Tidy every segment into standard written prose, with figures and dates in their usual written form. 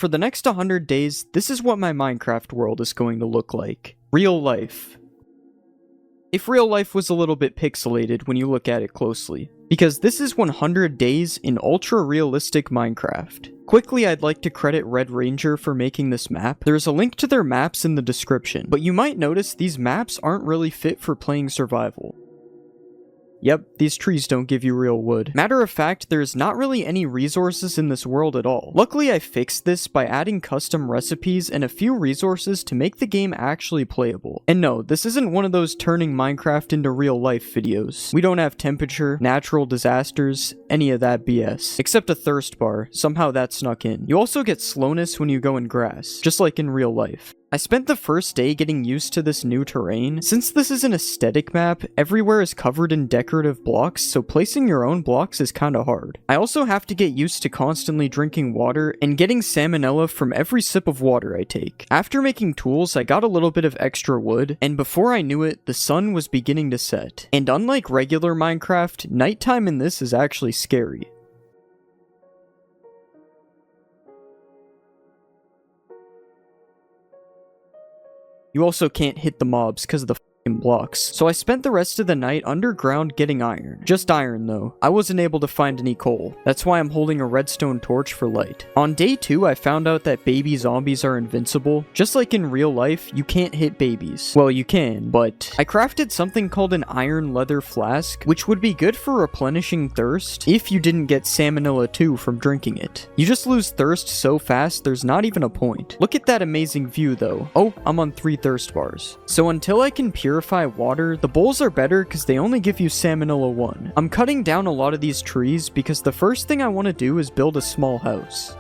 For the next 100 days, this is what my Minecraft world is going to look like. Real life. If real life was a little bit pixelated when you look at it closely. Because this is 100 days in ultra-realistic Minecraft. Quickly, I'd like to credit Red Ranger for making this map. There's a link to their maps in the description, but you might notice these maps aren't really fit for playing survival. Yep, these trees don't give you real wood. Matter of fact, there's not really any resources in this world at all. Luckily, I fixed this by adding custom recipes and a few resources to make the game actually playable. And no, this isn't one of those turning Minecraft into real life videos. We don't have temperature, natural disasters, any of that BS. Except a thirst bar, somehow that snuck in. You also get slowness when you go in grass, just like in real life. I spent the first day getting used to this new terrain. Since this is an aesthetic map, everywhere is covered in decorative blocks, so placing your own blocks is kinda hard. I also have to get used to constantly drinking water and getting salmonella from every sip of water I take. After making tools, I got a little bit of extra wood, and before I knew it, the sun was beginning to set. And unlike regular Minecraft, nighttime in this is actually scary. You also can't hit the mobs because of the blocks. So I spent the rest of the night underground getting iron. Just iron though. I wasn't able to find any coal. That's why I'm holding a redstone torch for light. On day 2, I found out that baby zombies are invincible. Just like in real life, you can't hit babies. Well, you can, but I crafted something called an iron leather flask, which would be good for replenishing thirst if you didn't get salmonella too from drinking it. You just lose thirst so fast, there's not even a point. Look at that amazing view though. Oh, I'm on 3 thirst bars. So until I can purify water, the bowls are better because they only give you salmonella 1. I'm cutting down a lot of these trees because the first thing I want to do is build a small house.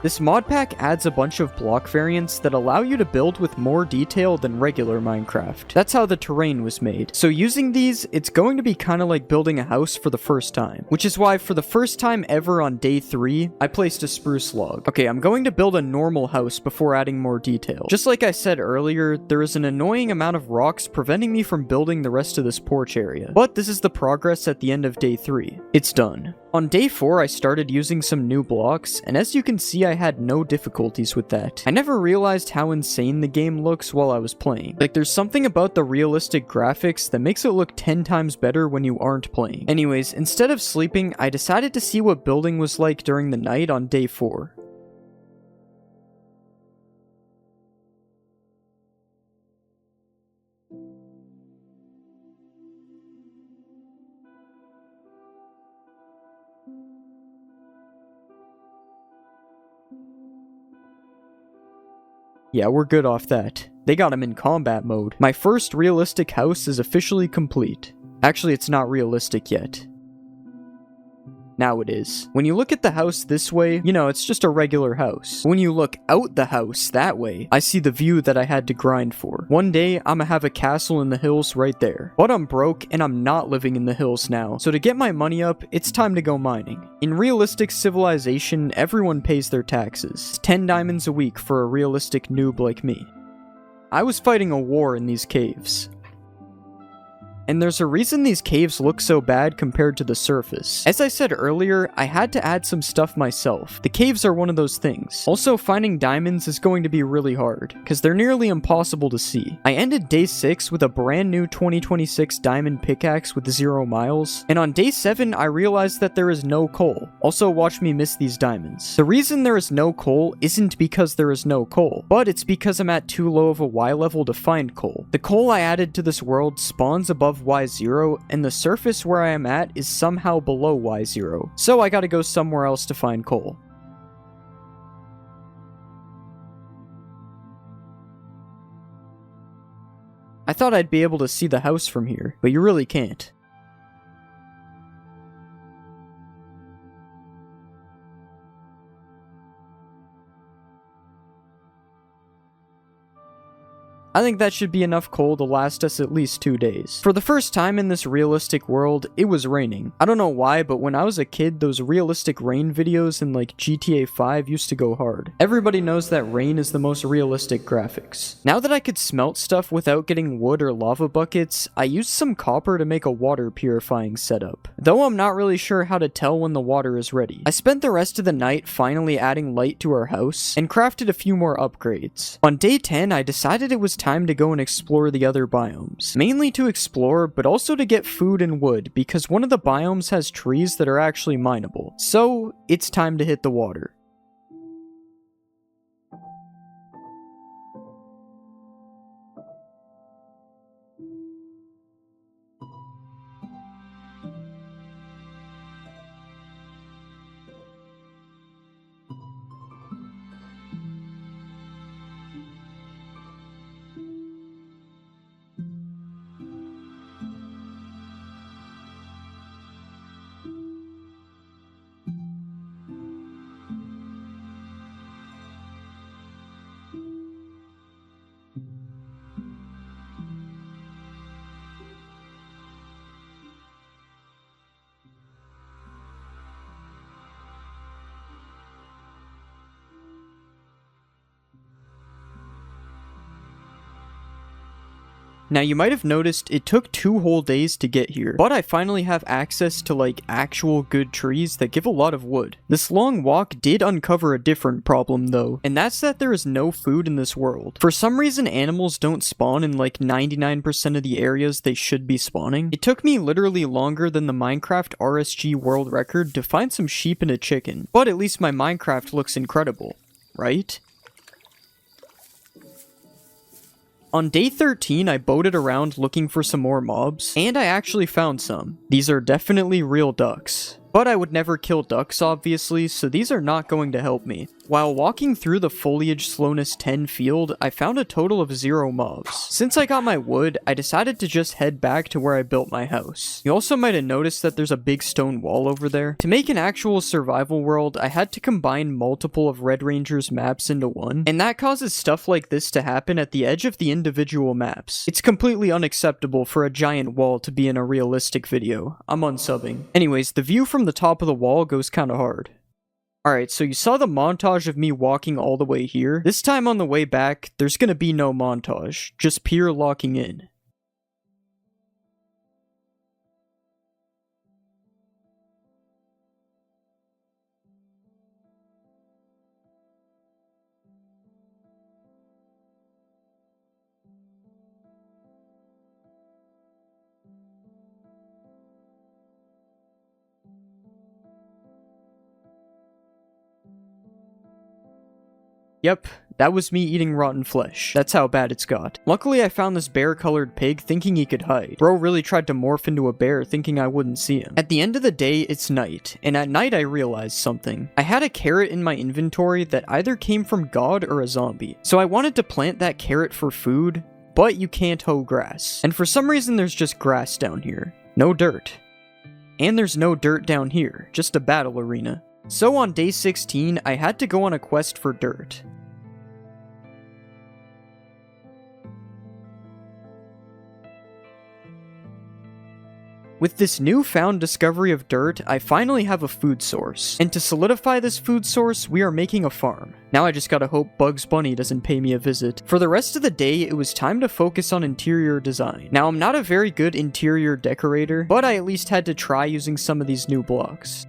This mod pack adds a bunch of block variants that allow you to build with more detail than regular Minecraft. That's how the terrain was made. So using these, it's going to be kind of like building a house for the first time. Which is why for the first time ever on day 3, I placed a spruce log. Okay, I'm going to build a normal house before adding more detail. Just like I said earlier, there is an annoying amount of rocks preventing me from building the rest of this porch area. But this is the progress at the end of day 3. It's done. On day 4, I started using some new blocks, and as you can see, I had no difficulties with that. I never realized how insane the game looks while I was playing. Like, there's something about the realistic graphics that makes it look 10 times better when you aren't playing. Anyways, instead of sleeping, I decided to see what building was like during the night on day 4. Yeah, we're good off that. They got him in combat mode. My first realistic house is officially complete. Actually, it's not realistic yet. Now it is. When you look at the house this way, you know, it's just a regular house. When you look out the house that way, I see the view that I had to grind for. One day, I'ma have a castle in the hills right there. But I'm broke, and I'm not living in the hills now. So to get my money up, it's time to go mining. In realistic civilization, everyone pays their taxes. It's 10 diamonds a week for a realistic noob like me. I was fighting a war in these caves. And there's a reason these caves look so bad compared to the surface. As I said earlier, I had to add some stuff myself. The caves are one of those things. Also, finding diamonds is going to be really hard, because they're nearly impossible to see. I ended day 6 with a brand new 2026 diamond pickaxe with 0 miles, and on day 7 I realized that there is no coal. Also, watch me miss these diamonds. The reason there is no coal isn't because there is no coal, but it's because I'm at too low of a Y level to find coal. The coal I added to this world spawns above Y0, and the surface where I am at is somehow below Y0, so I gotta go somewhere else to find coal. I thought I'd be able to see the house from here, but you really can't. I think that should be enough coal to last us at least 2 days. For the first time in this realistic world, it was raining. I don't know why, but when I was a kid, those realistic rain videos in like GTA 5 used to go hard. Everybody knows that rain is the most realistic graphics. Now that I could smelt stuff without getting wood or lava buckets, I used some copper to make a water purifying setup. Though I'm not really sure how to tell when the water is ready. I spent the rest of the night finally adding light to our house and crafted a few more upgrades. On day 10, I decided it was time to go and explore the other biomes. Mainly to explore, but also to get food and wood, because one of the biomes has trees that are actually mineable. So, it's time to hit the water. Now you might have noticed it took 2 whole days to get here, but I finally have access to like actual good trees that give a lot of wood. This long walk did uncover a different problem though, and that's that there is no food in this world. For some reason animals don't spawn in like 99% of the areas they should be spawning. It took me literally longer than the Minecraft RSG world record to find some sheep and a chicken, but at least my Minecraft looks incredible, right? On day 13, I boated around looking for some more mobs, and I actually found some. These are definitely real ducks. But I would never kill ducks, obviously, so these are not going to help me. While walking through the foliage slowness 10 field, I found a total of 0 mobs. Since I got my wood, I decided to just head back to where I built my house. You also might have noticed that there's a big stone wall over there. To make an actual survival world, I had to combine multiple of Red Ranger's maps into one, and that causes stuff like this to happen at the edge of the individual maps. It's completely unacceptable for a giant wall to be in a realistic video. I'm unsubbing. Anyways, the view from the top of the wall goes kinda hard. Alright, so you saw the montage of me walking all the way here. This time on the way back, there's gonna be no montage, just pure locking in. Yep, that was me eating rotten flesh. That's how bad it's got. Luckily, I found this bear-colored pig thinking he could hide. Bro really tried to morph into a bear thinking I wouldn't see him. At the end of the day, it's night, and at night I realized something. I had a carrot in my inventory that either came from God or a zombie. So I wanted to plant that carrot for food, but you can't hoe grass. And for some reason, there's just grass down here. No dirt. And there's no dirt down here, just a battle arena. So on day 16, I had to go on a quest for dirt. With this newfound discovery of dirt, I finally have a food source. And to solidify this food source, we are making a farm. Now I just gotta hope Bugs Bunny doesn't pay me a visit. For the rest of the day, it was time to focus on interior design. Now I'm not a very good interior decorator, but I at least had to try using some of these new blocks.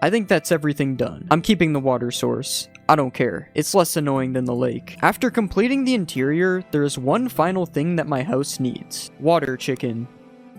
I think that's everything done. I'm keeping the water source. I don't care. It's less annoying than the lake. After completing the interior, there is one final thing that my house needs. Water chicken.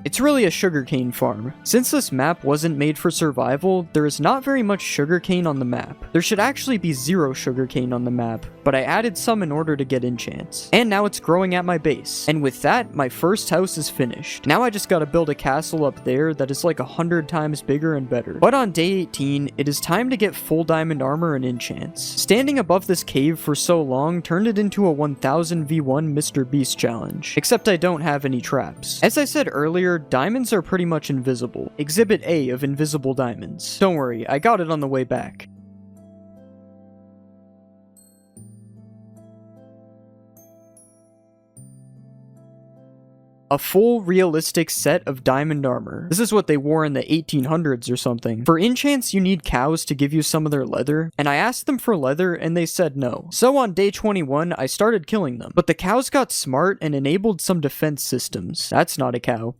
It's really a sugarcane farm. Since this map wasn't made for survival, there is not very much sugarcane on the map. There should actually be 0 sugarcane on the map, but I added some in order to get enchants. And now it's growing at my base. And with that, my first house is finished. Now I just gotta build a castle up there that is like 100 times bigger and better. But on day 18, it is time to get full diamond armor and enchants. Standing above this cave for so long turned it into a 1000v1 Mr. Beast challenge. Except I don't have any traps. As I said earlier, diamonds are pretty much invisible. Exhibit A of invisible diamonds. Don't worry, I got it on the way back. A full realistic set of diamond armor. This is what they wore in the 1800s or something. For enchants, you need cows to give you some of their leather, and I asked them for leather and they said no. So on day 21, I started killing them. But the cows got smart and enabled some defense systems. That's not a cow.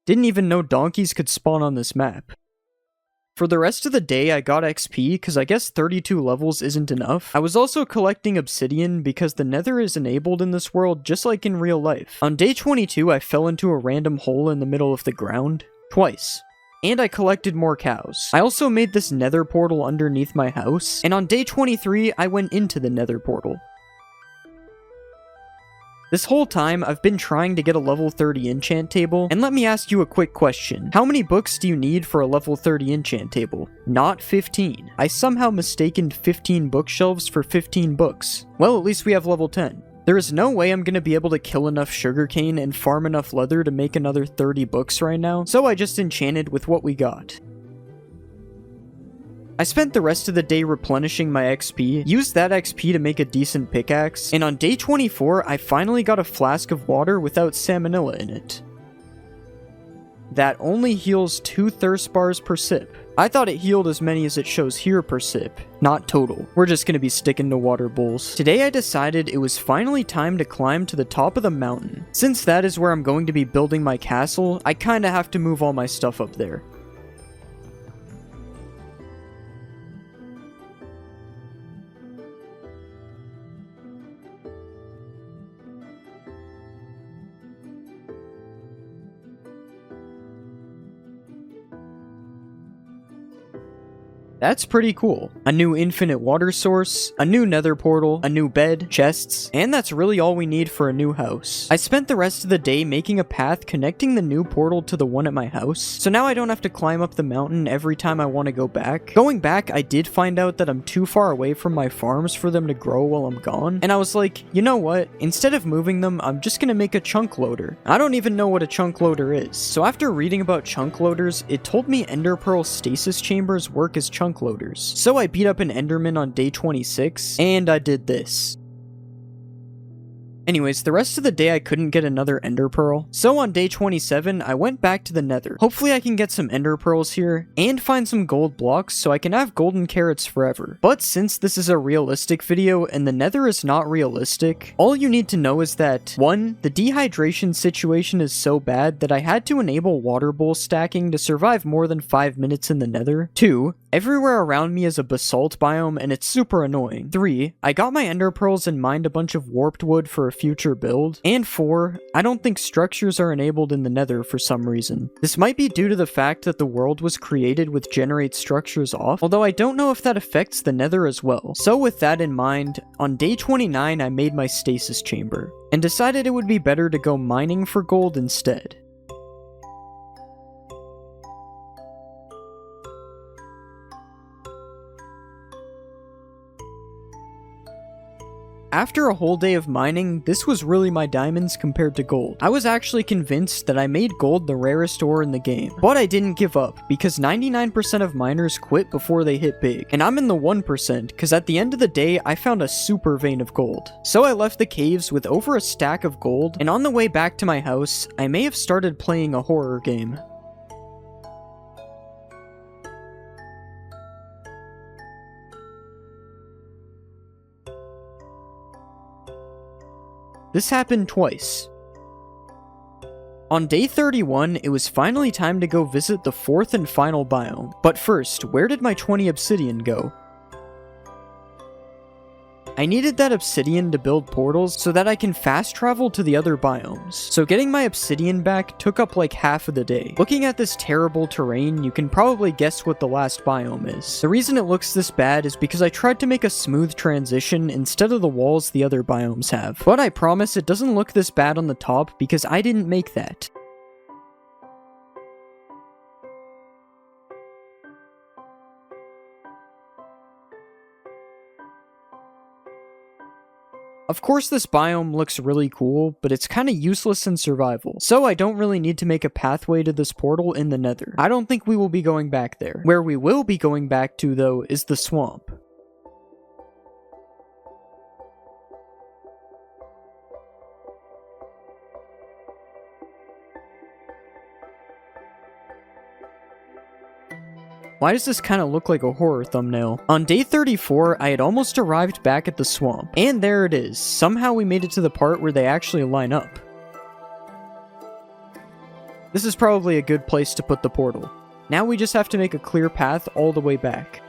Didn't even know donkeys could spawn on this map. For the rest of the day, I got XP because I guess 32 levels isn't enough. I was also collecting obsidian because the nether is enabled in this world just like in real life. On day 22, I fell into a random hole in the middle of the ground. Twice. And I collected more cows. I also made this nether portal underneath my house. And on day 23, I went into the nether portal. This whole time, I've been trying to get a level 30 enchant table, and let me ask you a quick question. How many books do you need for a level 30 enchant table? Not 15. I somehow mistaken 15 bookshelves for 15 books. Well, at least we have level 10. There is no way I'm gonna be able to kill enough sugarcane and farm enough leather to make another 30 books right now, so I just enchanted with what we got. I spent the rest of the day replenishing my XP, used that XP to make a decent pickaxe, and on day 24, I finally got a flask of water without salmonella in it. That only heals 2 thirst bars per sip. I thought it healed as many as it shows here per sip, not total. We're just gonna be sticking to water bowls. Today I decided it was finally time to climb to the top of the mountain. Since that is where I'm going to be building my castle, I kinda have to move all my stuff up there. That's pretty cool. A new infinite water source, a new nether portal, a new bed, chests, and that's really all we need for a new house. I spent the rest of the day making a path connecting the new portal to the one at my house, so now I don't have to climb up the mountain every time I want to go back. Going back, I did find out that I'm too far away from my farms for them to grow while I'm gone, and I was like, you know what? Instead of moving them, I'm just gonna make a chunk loader. I don't even know what a chunk loader is. So after reading about chunk loaders, it told me Ender Pearl stasis chambers work as chunk loaders. So I beat up an Enderman on day 26, and I did this. Anyways, the rest of the day I couldn't get another ender pearl, so on day 27, I went back to the nether. Hopefully I can get some ender pearls here, and find some gold blocks so I can have golden carrots forever. But since this is a realistic video and the nether is not realistic, all you need to know is that 1. The dehydration situation is so bad that I had to enable water bowl stacking to survive more than 5 minutes in the nether. 2. Everywhere around me is a basalt biome and it's super annoying. 3. I got my ender pearls and mined a bunch of warped wood for a future build. And 4. I don't think structures are enabled in the nether for some reason. This might be due to the fact that the world was created with generate structures off, although I don't know if that affects the nether as well. So with that in mind, on day 29 I made my stasis chamber, and decided it would be better to go mining for gold instead. After a whole day of mining, this was really my diamonds compared to gold. I was actually convinced that I made gold the rarest ore in the game, but I didn't give up because 99% of miners quit before they hit big, and I'm in the 1% because at the end of the day I found a super vein of gold. So I left the caves with over a stack of gold, and on the way back to my house, I may have started playing a horror game. This happened twice. On day 31, it was finally time to go visit the 4th and final biome. But first, where did my 20 obsidian go? I needed that obsidian to build portals so that I can fast travel to the other biomes. So getting my obsidian back took up like half of the day. Looking at this terrible terrain, you can probably guess what the last biome is. The reason it looks this bad is because I tried to make a smooth transition instead of the walls the other biomes have. But I promise it doesn't look this bad on the top because I didn't make that. Of course this biome looks really cool, but it's kinda useless in survival, so I don't really need to make a pathway to this portal in the nether. I don't think we will be going back there. Where we will be going back to though is the swamp. Why does this kind of look like a horror thumbnail? On day 34, I had almost arrived back at the swamp. And there it is. Somehow we made it to the part where they actually line up. This is probably a good place to put the portal. Now we just have to make a clear path all the way back.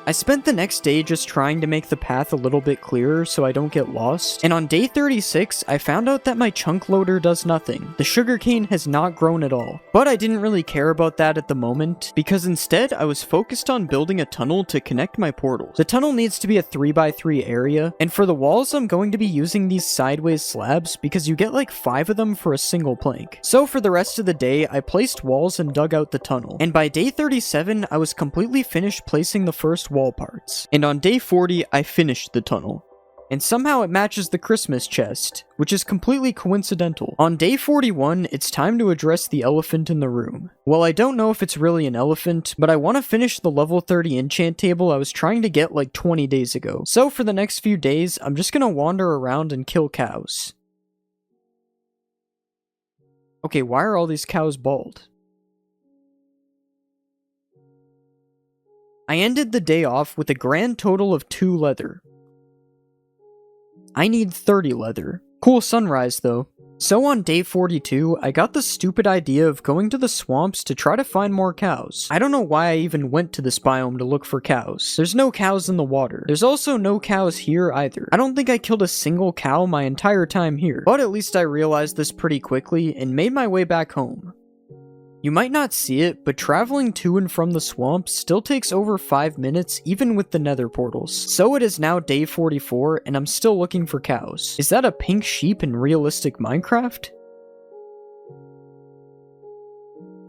I spent the next day just trying to make the path a little bit clearer so I don't get lost, and on day 36, I found out that my chunk loader does nothing. The sugarcane has not grown at all. But I didn't really care about that at the moment, because instead I was focused on building a tunnel to connect my portals. The tunnel needs to be a 3x3 area, and for the walls I'm going to be using these sideways slabs because you get like 5 of them for a single plank. So for the rest of the day, I placed walls and dug out the tunnel, and by day 37, I was completely finished placing the first wall parts. And on day 40, I finished the tunnel. And somehow it matches the Christmas chest, which is completely coincidental. On day 41, it's time to address the elephant in the room. Well, I don't know if it's really an elephant, but I want to finish the level 30 enchant table I was trying to get like 20 days ago. So for the next few days, I'm just gonna wander around and kill cows. Okay, why are all these cows bald? I ended the day off with a grand total of 2 leather. I need 30 leather. Cool sunrise though. So on day 42, I got the stupid idea of going to the swamps to try to find more cows. I don't know why I even went to this biome to look for cows. There's no cows in the water. There's also no cows here either. I don't think I killed a single cow my entire time here. But at least I realized this pretty quickly and made my way back home. You might not see it, but traveling to and from the swamp still takes over 5 minutes even with the nether portals. So it is now day 44 and I'm still looking for cows. Is that a pink sheep in realistic Minecraft?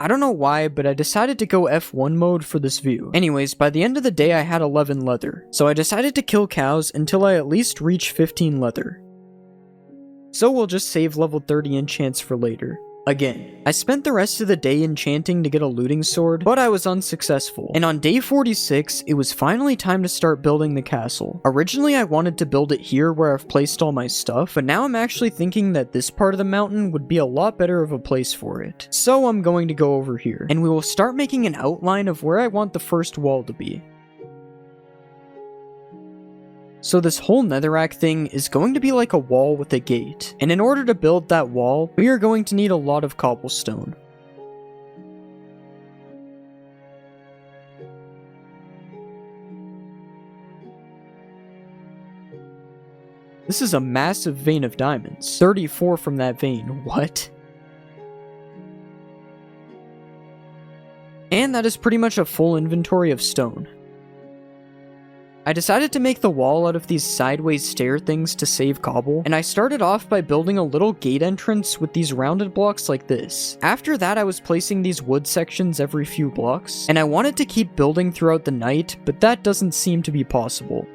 I don't know why, but I decided to go F1 mode for this view. Anyways, by the end of the day I had 11 leather, so I decided to kill cows until I at least reach 15 leather. So we'll just save level 30 enchants for later. Again, I spent the rest of the day enchanting to get a looting sword, but I was unsuccessful. And on day 46, it was finally time to start building the castle. Originally, I wanted to build it here where I've placed all my stuff, but now I'm actually thinking that this part of the mountain would be a lot better of a place for it. So I'm going to go over here, and we will start making an outline of where I want the first wall to be. So this whole netherrack thing is going to be like a wall with a gate, and in order to build that wall, we are going to need a lot of cobblestone. This is a massive vein of diamonds. 34 from that vein, what? And that is pretty much a full inventory of stone. I decided to make the wall out of these sideways stair things to save cobble, and I started off by building a little gate entrance with these rounded blocks like this. After that, I was placing these wood sections every few blocks, and I wanted to keep building throughout the night, but that doesn't seem to be possible.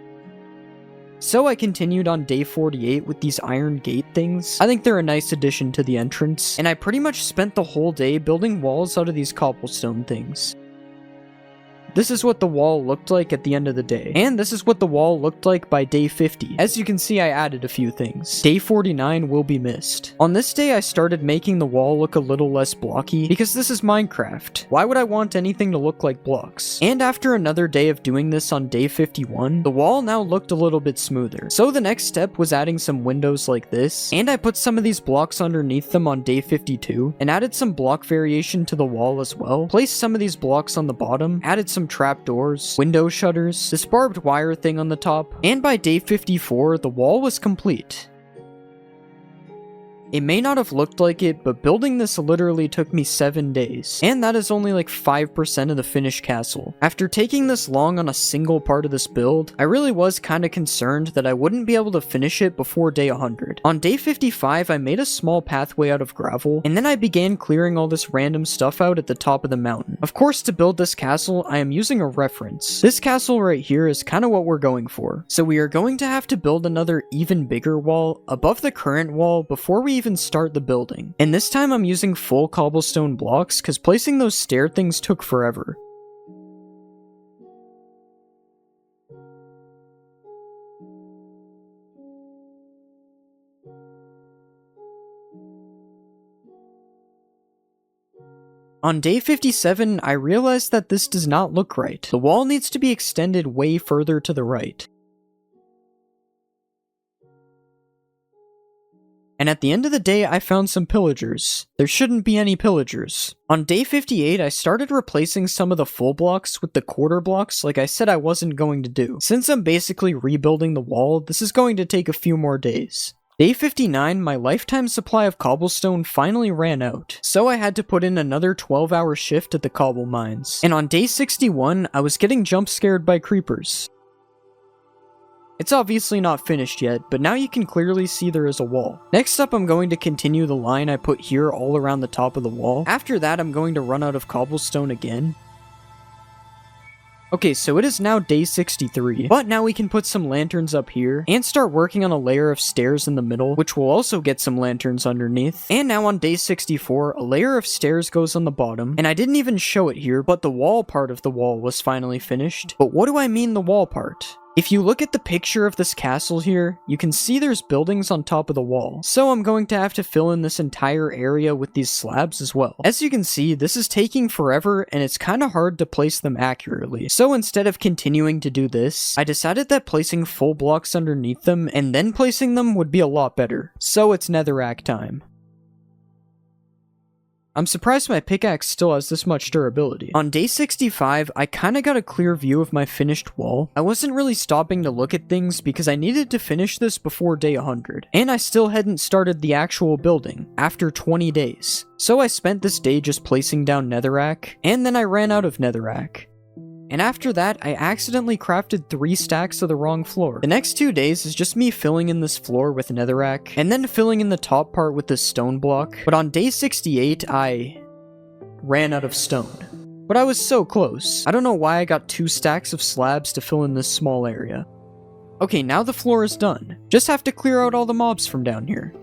So I continued on day 48 with these iron gate things. I think they're a nice addition to the entrance, and I pretty much spent the whole day building walls out of these cobblestone things. This is what the wall looked like at the end of the day. And this is what the wall looked like by day 50. As you can see, I added a few things. Day 49 will be missed. On this day, I started making the wall look a little less blocky because this is Minecraft. Why would I want anything to look like blocks? And after another day of doing this on day 51, the wall now looked a little bit smoother. So the next step was adding some windows like this, and I put some of these blocks underneath them on day 52, and added some block variation to the wall as well. Placed some of these blocks on the bottom, added some trapdoors, window shutters, this barbed wire thing on the top, and by day 54, the wall was complete. It may not have looked like it, but building this literally took me 7 days, and that is only like 5% of the finished castle. After taking this long on a single part of this build, I really was kinda concerned that I wouldn't be able to finish it before day 100. On day 55, I made a small pathway out of gravel, and then I began clearing all this random stuff out at the top of the mountain. Of course, to build this castle, I am using a reference. This castle right here is kinda what we're going for. So we are going to have to build another even bigger wall above the current wall before we even start the building. And this time I'm using full cobblestone blocks because placing those stair things took forever. On day 57, I realized that this does not look right. The wall needs to be extended way further to the right. And at the end of the day, I found some pillagers. There shouldn't be any pillagers. On day 58, I started replacing some of the full blocks with the quarter blocks like I said I wasn't going to do. Since I'm basically rebuilding the wall, this is going to take a few more days. Day 59, my lifetime supply of cobblestone finally ran out, so I had to put in another 12-hour shift at the cobble mines. And on day 61, I was getting jump scared by creepers. It's obviously not finished yet, but now you can clearly see there is a wall. Next up, I'm going to continue the line I put here all around the top of the wall. After that, I'm going to run out of cobblestone again. Okay, so it is now day 63, but now we can put some lanterns up here and start working on a layer of stairs in the middle, which will also get some lanterns underneath. And now on day 64, a layer of stairs goes on the bottom, and I didn't even show it here, but the wall part of the wall was finally finished. But what do I mean the wall part? If you look at the picture of this castle here, you can see there's buildings on top of the wall. So I'm going to have to fill in this entire area with these slabs as well. As you can see, this is taking forever and it's kind of hard to place them accurately. So instead of continuing to do this, I decided that placing full blocks underneath them and then placing them would be a lot better. So it's netherrack time. I'm surprised my pickaxe still has this much durability. On day 65, I kinda got a clear view of my finished wall. I wasn't really stopping to look at things because I needed to finish this before day 100. And I still hadn't started the actual building after 20 days. So I spent this day just placing down netherrack, and then I ran out of netherrack. And after that, I accidentally crafted 3 stacks of the wrong floor. The next 2 days is just me filling in this floor with netherrack, and then filling in the top part with this stone block. But on day 68, I ran out of stone. But I was so close. I don't know why I got 2 stacks of slabs to fill in this small area. Okay, now the floor is done. Just have to clear out all the mobs from down here.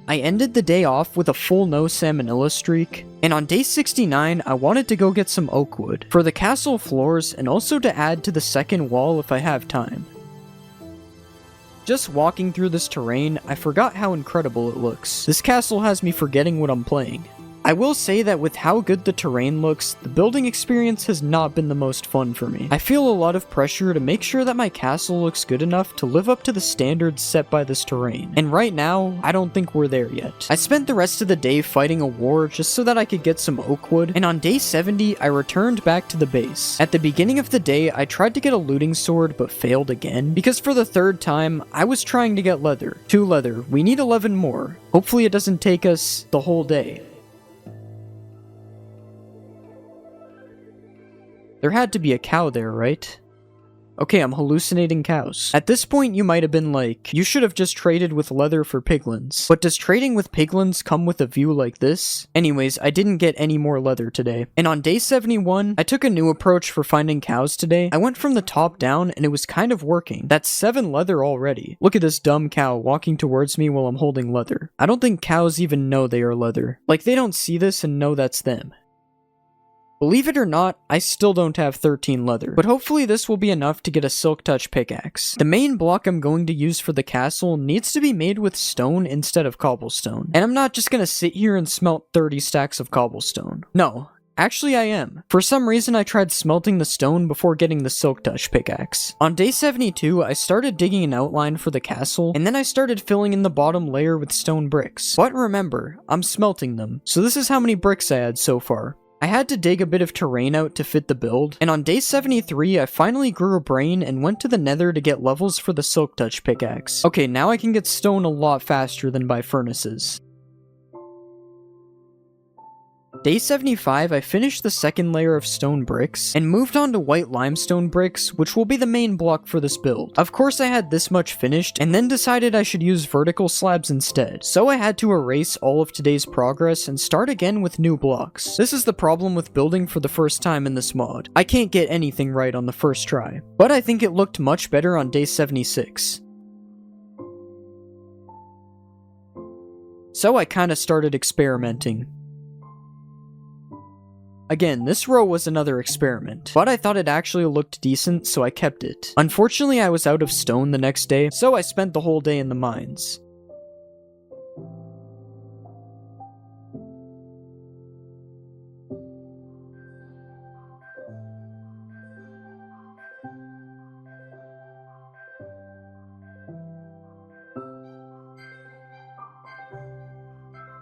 I ended the day off with a full no salmonella streak, and on day 69 I wanted to go get some oak wood for the castle floors and also to add to the second wall if I have time. Just walking through this terrain, I forgot how incredible it looks. This castle has me forgetting what I'm playing. I will say that with how good the terrain looks, the building experience has not been the most fun for me. I feel a lot of pressure to make sure that my castle looks good enough to live up to the standards set by this terrain. And right now, I don't think we're there yet. I spent the rest of the day fighting a war just so that I could get some oak wood, and on day 70, I returned back to the base. At the beginning of the day, I tried to get a looting sword but failed again, because for the 3rd time, I was trying to get leather. 2 leather. We need 11 more. Hopefully it doesn't take us the whole day. There had to be a cow there, right? Okay, I'm hallucinating cows. At this point, you might have been like, you should have just traded with leather for piglins. But does trading with piglins come with a view like this? Anyways, I didn't get any more leather today. And on day 71, I took a new approach for finding cows today. I went from the top down, and it was kind of working. That's 7 leather already. Look at this dumb cow walking towards me while I'm holding leather. I don't think cows even know they are leather. Like, they don't see this and know that's them. Believe it or not, I still don't have 13 leather, but hopefully this will be enough to get a silk touch pickaxe. The main block I'm going to use for the castle needs to be made with stone instead of cobblestone. And I'm not just gonna sit here and smelt 30 stacks of cobblestone. No. Actually, I am. For some reason, I tried smelting the stone before getting the silk touch pickaxe. On day 72, I started digging an outline for the castle, and then I started filling in the bottom layer with stone bricks. But remember, I'm smelting them, so this is how many bricks I had so far. I had to dig a bit of terrain out to fit the build, and on day 73, I finally grew a brain and went to the nether to get levels for the silk touch pickaxe. Okay, now I can get stone a lot faster than by furnaces. Day 75, I finished the second layer of stone bricks, and moved on to white limestone bricks, which will be the main block for this build. Of course I had this much finished, and then decided I should use vertical slabs instead, so I had to erase all of today's progress and start again with new blocks. This is the problem with building for the first time in this mod. I can't get anything right on the first try, but I think it looked much better on day 76. So I kinda started experimenting. Again, this row was another experiment, but I thought it actually looked decent, so I kept it. Unfortunately, I was out of stone the next day, so I spent the whole day in the mines.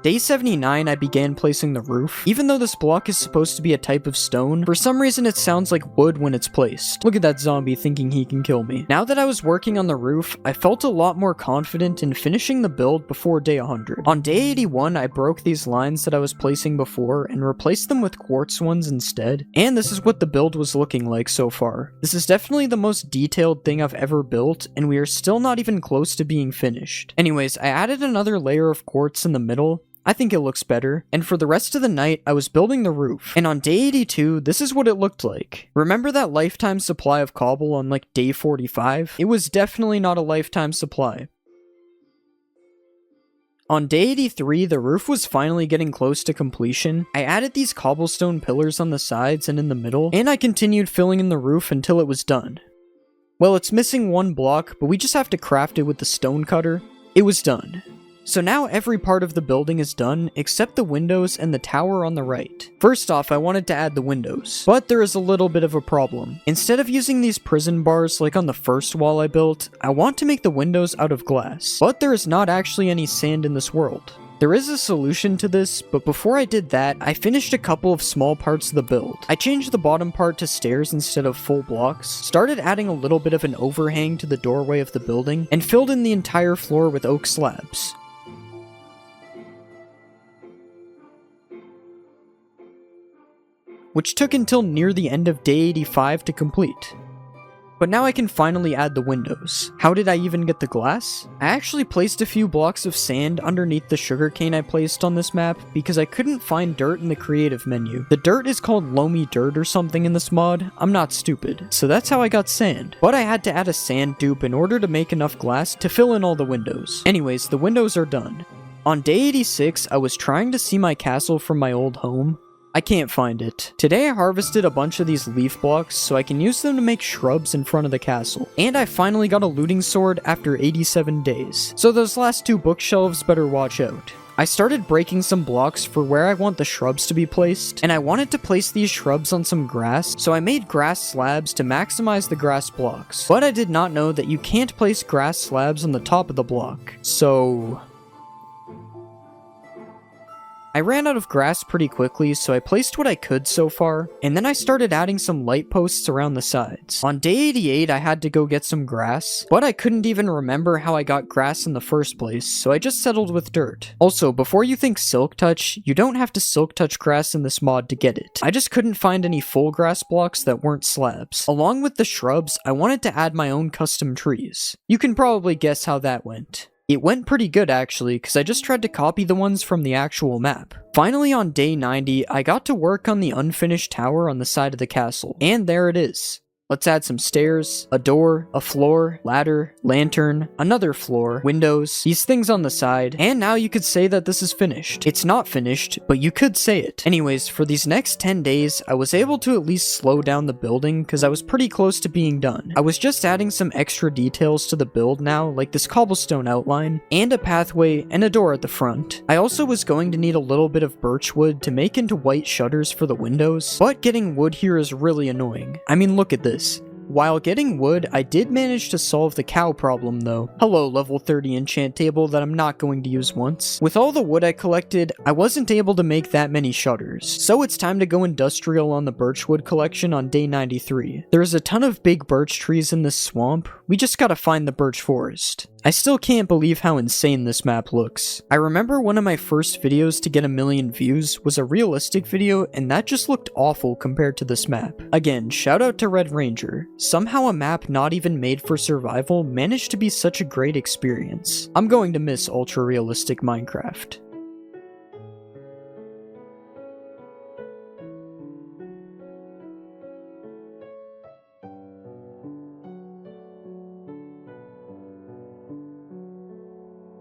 Day 79, I began placing the roof. Even though this block is supposed to be a type of stone, for some reason it sounds like wood when it's placed. Look at that zombie thinking he can kill me. Now that I was working on the roof, I felt a lot more confident in finishing the build before day 100. On day 81, I broke these lines that I was placing before and replaced them with quartz ones instead. And this is what the build was looking like so far. This is definitely the most detailed thing I've ever built, and we are still not even close to being finished. Anyways, I added another layer of quartz in the middle. I think it looks better. And for the rest of the night, I was building the roof. And on day 82, this is what it looked like. Remember that lifetime supply of cobble on like day 45? It was definitely not a lifetime supply. On day 83, the roof was finally getting close to completion. I added these cobblestone pillars on the sides and in the middle, and I continued filling in the roof until it was done. Well, it's missing one block, but we just have to craft it with the stone cutter. It was done. So now every part of the building is done, except the windows and the tower on the right. First off, I wanted to add the windows, but there is a little bit of a problem. Instead of using these prison bars like on the first wall I built, I want to make the windows out of glass. But there is not actually any sand in this world. There is a solution to this, but before I did that, I finished a couple of small parts of the build. I changed the bottom part to stairs instead of full blocks, started adding a little bit of an overhang to the doorway of the building, and filled in the entire floor with oak slabs. Which took until near the end of day 85 to complete. But now I can finally add the windows. How did I even get the glass? I actually placed a few blocks of sand underneath the sugarcane I placed on this map because I couldn't find dirt in the creative menu. The dirt is called loamy dirt or something in this mod. I'm not stupid. So that's how I got sand. But I had to add a sand dupe in order to make enough glass to fill in all the windows. Anyways, the windows are done. On day 86, I was trying to see my castle from my old home. I can't find it. Today I harvested a bunch of these leaf blocks so I can use them to make shrubs in front of the castle. And I finally got a looting sword after 87 days. So those last two bookshelves better watch out. I started breaking some blocks for where I want the shrubs to be placed, and I wanted to place these shrubs on some grass, so I made grass slabs to maximize the grass blocks. But I did not know that you can't place grass slabs on the top of the block. So I ran out of grass pretty quickly, so I placed what I could so far, and then I started adding some light posts around the sides. On day 88, I had to go get some grass, but I couldn't even remember how I got grass in the first place, so I just settled with dirt. Also, before you think silk touch, you don't have to silk touch grass in this mod to get it. I just couldn't find any full grass blocks that weren't slabs. Along with the shrubs, I wanted to add my own custom trees. You can probably guess how that went. It went pretty good actually, because I just tried to copy the ones from the actual map. Finally on day 90, I got to work on the unfinished tower on the side of the castle, and there it is. Let's add some stairs, a door, a floor, ladder, lantern, another floor, windows, these things on the side, and now you could say that this is finished. It's not finished, but you could say it. Anyways, for these next 10 days, I was able to at least slow down the building because I was pretty close to being done. I was just adding some extra details to the build now, like this cobblestone outline, and a pathway, and a door at the front. I also was going to need a little bit of birch wood to make into white shutters for the windows, but getting wood here is really annoying. I mean, look at this. While getting wood, I did manage to solve the cow problem though. Hello, level 30 enchant table that I'm not going to use once. With all the wood I collected, I wasn't able to make that many shutters. So it's time to go industrial on the birchwood collection on day 93. There's a ton of big birch trees in this swamp. We just gotta find the birch forest. I still can't believe how insane this map looks. I remember one of my first videos to get 1 million views was a realistic video, and that just looked awful compared to this map. Again, shout out to Red Ranger. Somehow a map not even made for survival managed to be such a great experience. I'm going to miss ultra-realistic Minecraft.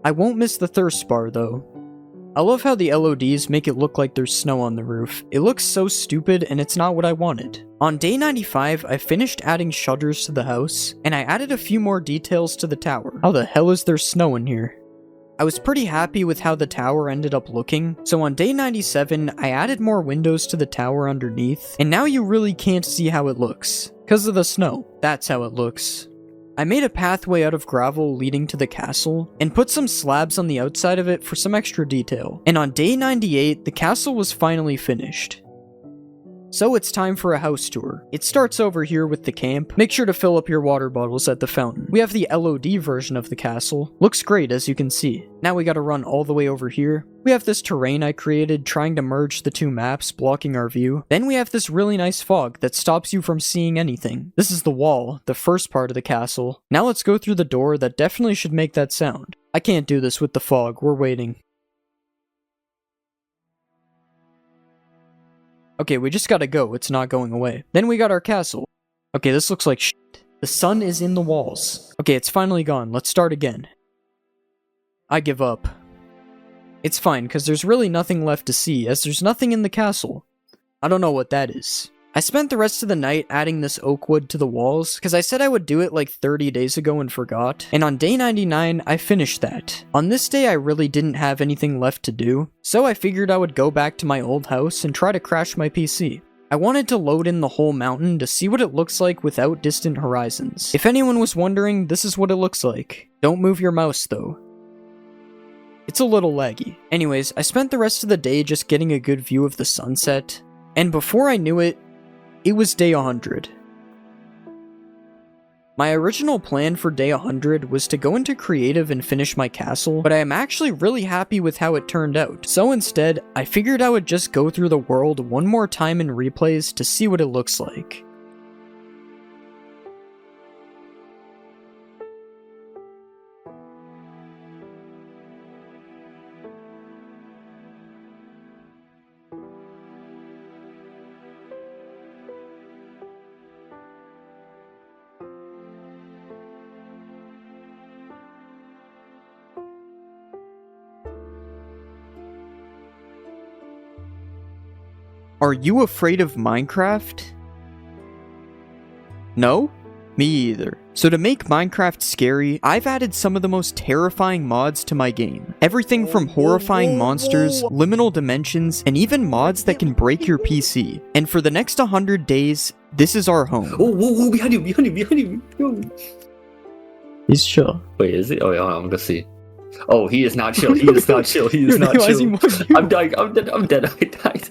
I won't miss the thirst bar though. I love how the LODs make it look like there's snow on the roof. It looks so stupid and it's not what I wanted. On day 95, I finished adding shutters to the house, and I added a few more details to the tower. How the hell is there snow in here? I was pretty happy with how the tower ended up looking, so on day 97, I added more windows to the tower underneath, and now you really can't see how it looks. 'Cause of the snow. That's how it looks. I made a pathway out of gravel leading to the castle, and put some slabs on the outside of it for some extra detail. And on day 98, the castle was finally finished. So it's time for a house tour. It starts over here with the camp. Make sure to fill up your water bottles at the fountain. We have the LOD version of the castle. Looks great, as you can see. Now we gotta run all the way over here. We have this terrain I created trying to merge the two maps, blocking our view. Then we have this really nice fog that stops you from seeing anything. This is the wall, the first part of the castle. Now let's go through the door that definitely should make that sound. I can't do this with the fog, we're waiting. Okay, we just gotta go, it's not going away. Then we got our castle. Okay, this looks like shit. The sun is in the walls. Okay, it's finally gone, let's start again. I give up. It's fine, because there's really nothing left to see, as there's nothing in the castle. I don't know what that is. I spent the rest of the night adding this oak wood to the walls, because I said I would do it like 30 days ago and forgot, and on day 99, I finished that. On this day, I really didn't have anything left to do, so I figured I would go back to my old house and try to crash my PC. I wanted to load in the whole mountain to see what it looks like without distant horizons. If anyone was wondering, this is what it looks like. Don't move your mouse though. It's a little laggy. Anyways, I spent the rest of the day just getting a good view of the sunset, and before I knew it, it was day 100. My original plan for day 100 was to go into creative and finish my castle, but I am actually really happy with how it turned out. So instead, I figured I would just go through the world one more time in replays to see what it looks like. Are you afraid of Minecraft? No? Me either. So to make Minecraft scary, I've added some of the most terrifying mods to my game. Everything from horrifying monsters, liminal dimensions, and even mods that can break your PC. And for the next 100 days, this is our home. Whoa, behind you. He's chill. Wait, is he? Oh, yeah, I'm gonna see. Oh, he is not chill. He is not chill. He is not chill. I'm dying. I'm dead. I died.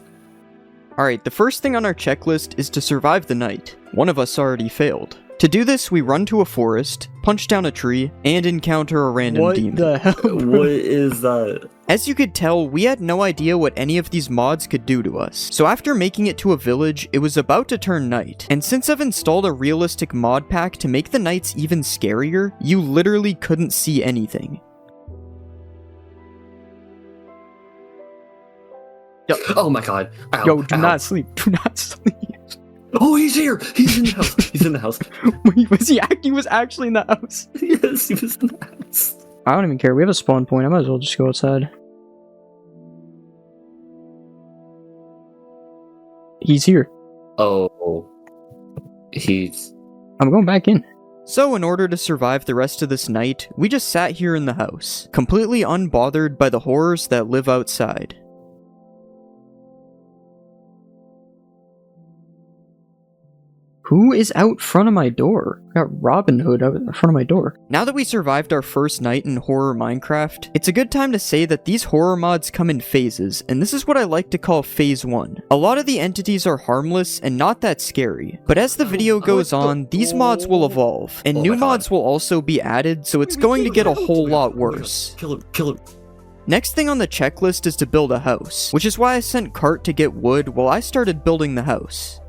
Alright, the first thing on our checklist is to survive the night. One of us already failed. To do this, we run to a forest, punch down a tree, and encounter a random demon. What the hell, bro? What is that? As you could tell, we had no idea what any of these mods could do to us. So after making it to a village, it was about to turn night. And since I've installed a realistic mod pack to make the nights even scarier, you literally couldn't see anything. Oh my god. Ow, Yo, do not sleep. Do not sleep. Oh, he's here. He's in the house. He's in the house. Wait, he was actually in the house. Yes, he was in the house. I don't even care. We have a spawn point. I might as well just go outside. He's here. Oh. He's... I'm going back in. So in order to survive the rest of this night, we just sat here in the house, completely unbothered by the horrors that live outside. Who is out front of my door? I got Robin Hood out in front of my door. Now that we survived our first night in horror Minecraft, it's a good time to say that these horror mods come in phases, and this is what I like to call phase 1. A lot of the entities are harmless and not that scary, but as the video goes on, these mods will evolve, and new mods will also be added, so it's going to get a whole lot worse. Kill him. Next thing on the checklist is to build a house, which is why I sent Cart to get wood while I started building the house.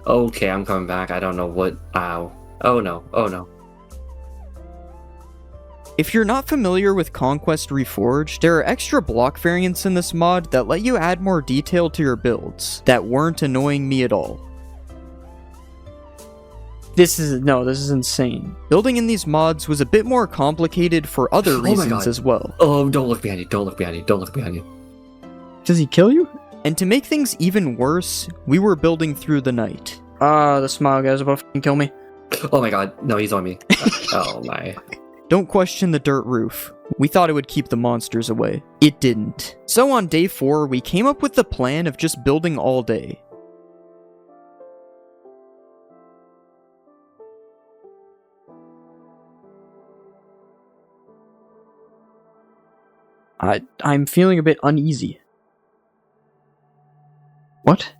Okay, I'm coming back. I don't know what... Ow. Oh no. If you're not familiar with Conquest Reforged, there are extra block variants in this mod that let you add more detail to your builds that weren't annoying me at all. This is insane. Building in these mods was a bit more complicated for other reasons as well. Oh, don't look behind you. Does he kill you? And to make things even worse, we were building through the night. The smile guy's about to f***ing kill me. Oh my god. No, he's on me. Oh my. Don't question the dirt roof. We thought it would keep the monsters away. It didn't. So on day 4, we came up with the plan of just building all day. I'm feeling a bit uneasy. What?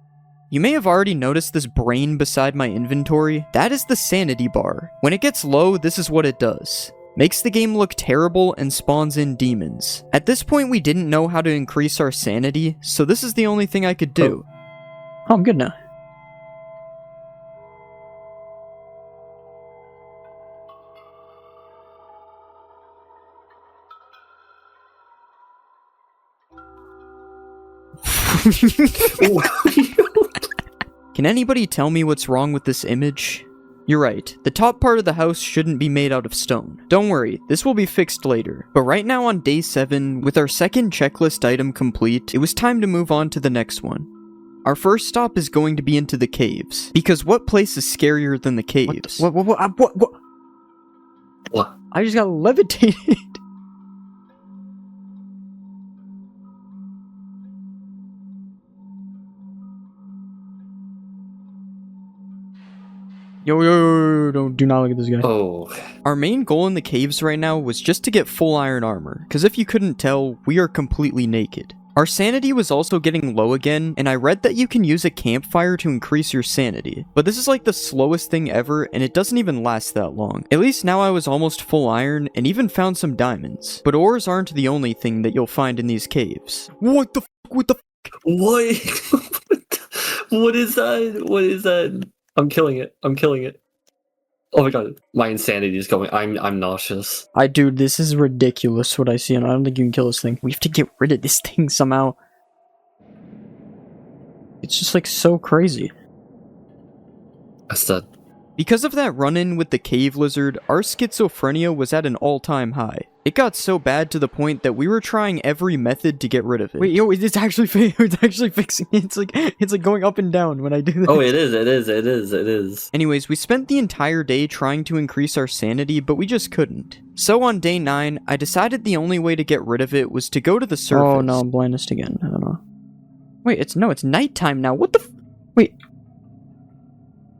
You may have already noticed this brain beside my inventory. That is the sanity bar. When it gets low, this is what it does. Makes the game look terrible and spawns in demons. At this point, we didn't know how to increase our sanity, so this is the only thing I could do. Oh, I'm good now. Can anybody tell me what's wrong with this image? You're right, the top part of the house shouldn't be made out of stone. Don't worry, this will be fixed later. But right now on day 7, with our second checklist item complete, it was time to move on to the next one. Our first stop is going to be into the caves. Because what place is scarier than the caves? What? I just got levitated. Yo, do not look at this guy. Oh. Our main goal in the caves right now was just to get full iron armor, because if you couldn't tell, we are completely naked. Our sanity was also getting low again, and I read that you can use a campfire to increase your sanity. But this is like the slowest thing ever, and it doesn't even last that long. At least now I was almost full iron, and even found some diamonds. But ores aren't the only thing that you'll find in these caves. What the fuck? What the fuck? What? What is that? What is that? I'm killing it. Oh my god, my insanity is going. I'm nauseous. Dude, this is ridiculous what I see, and I don't think you can kill this thing. We have to get rid of this thing somehow. It's just like so crazy. That's that. Because of that run-in with the cave lizard, our schizophrenia was at an all-time high. It got so bad to the point that we were trying every method to get rid of it. Wait, yo, it's actually fixing it. It's like going up and down when I do that. Oh, it is. Anyways, we spent the entire day trying to increase our sanity, but we just couldn't. So on day 9, I decided the only way to get rid of it was to go to the surface. Oh no, I'm blindest again. I don't know. Wait, it's nighttime now. What the wait.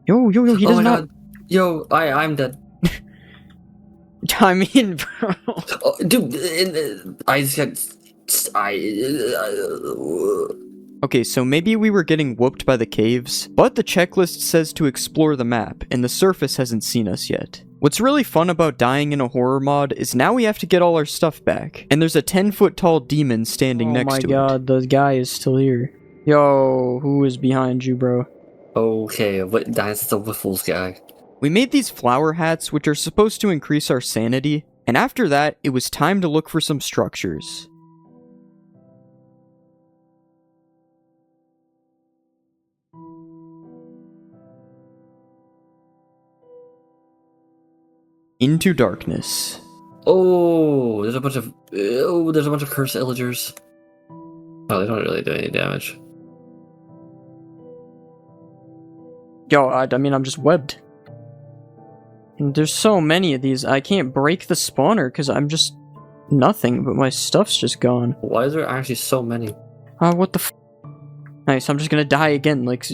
Yo, he does not. God. Yo, I'm dead. I mean, bro. Oh, dude, Okay, so maybe we were getting whooped by the caves, but the checklist says to explore the map, and the surface hasn't seen us yet. What's really fun about dying in a horror mod is now we have to get all our stuff back, and there's a 10-foot tall demon standing next to it. Oh my god, the guy is still here. Yo, who is behind you, bro? Okay, but that's the Wiffles guy. We made these flower hats, which are supposed to increase our sanity, and after that, it was time to look for some structures. Into darkness. Oh, there's a bunch of cursed illagers. Oh, they don't really do any damage. Yo, I mean, I'm just webbed. And there's so many of these, I can't break the spawner because I'm just nothing, but my stuff's just gone. Why is there actually so many? What the f? Nice, I'm just gonna die again, like,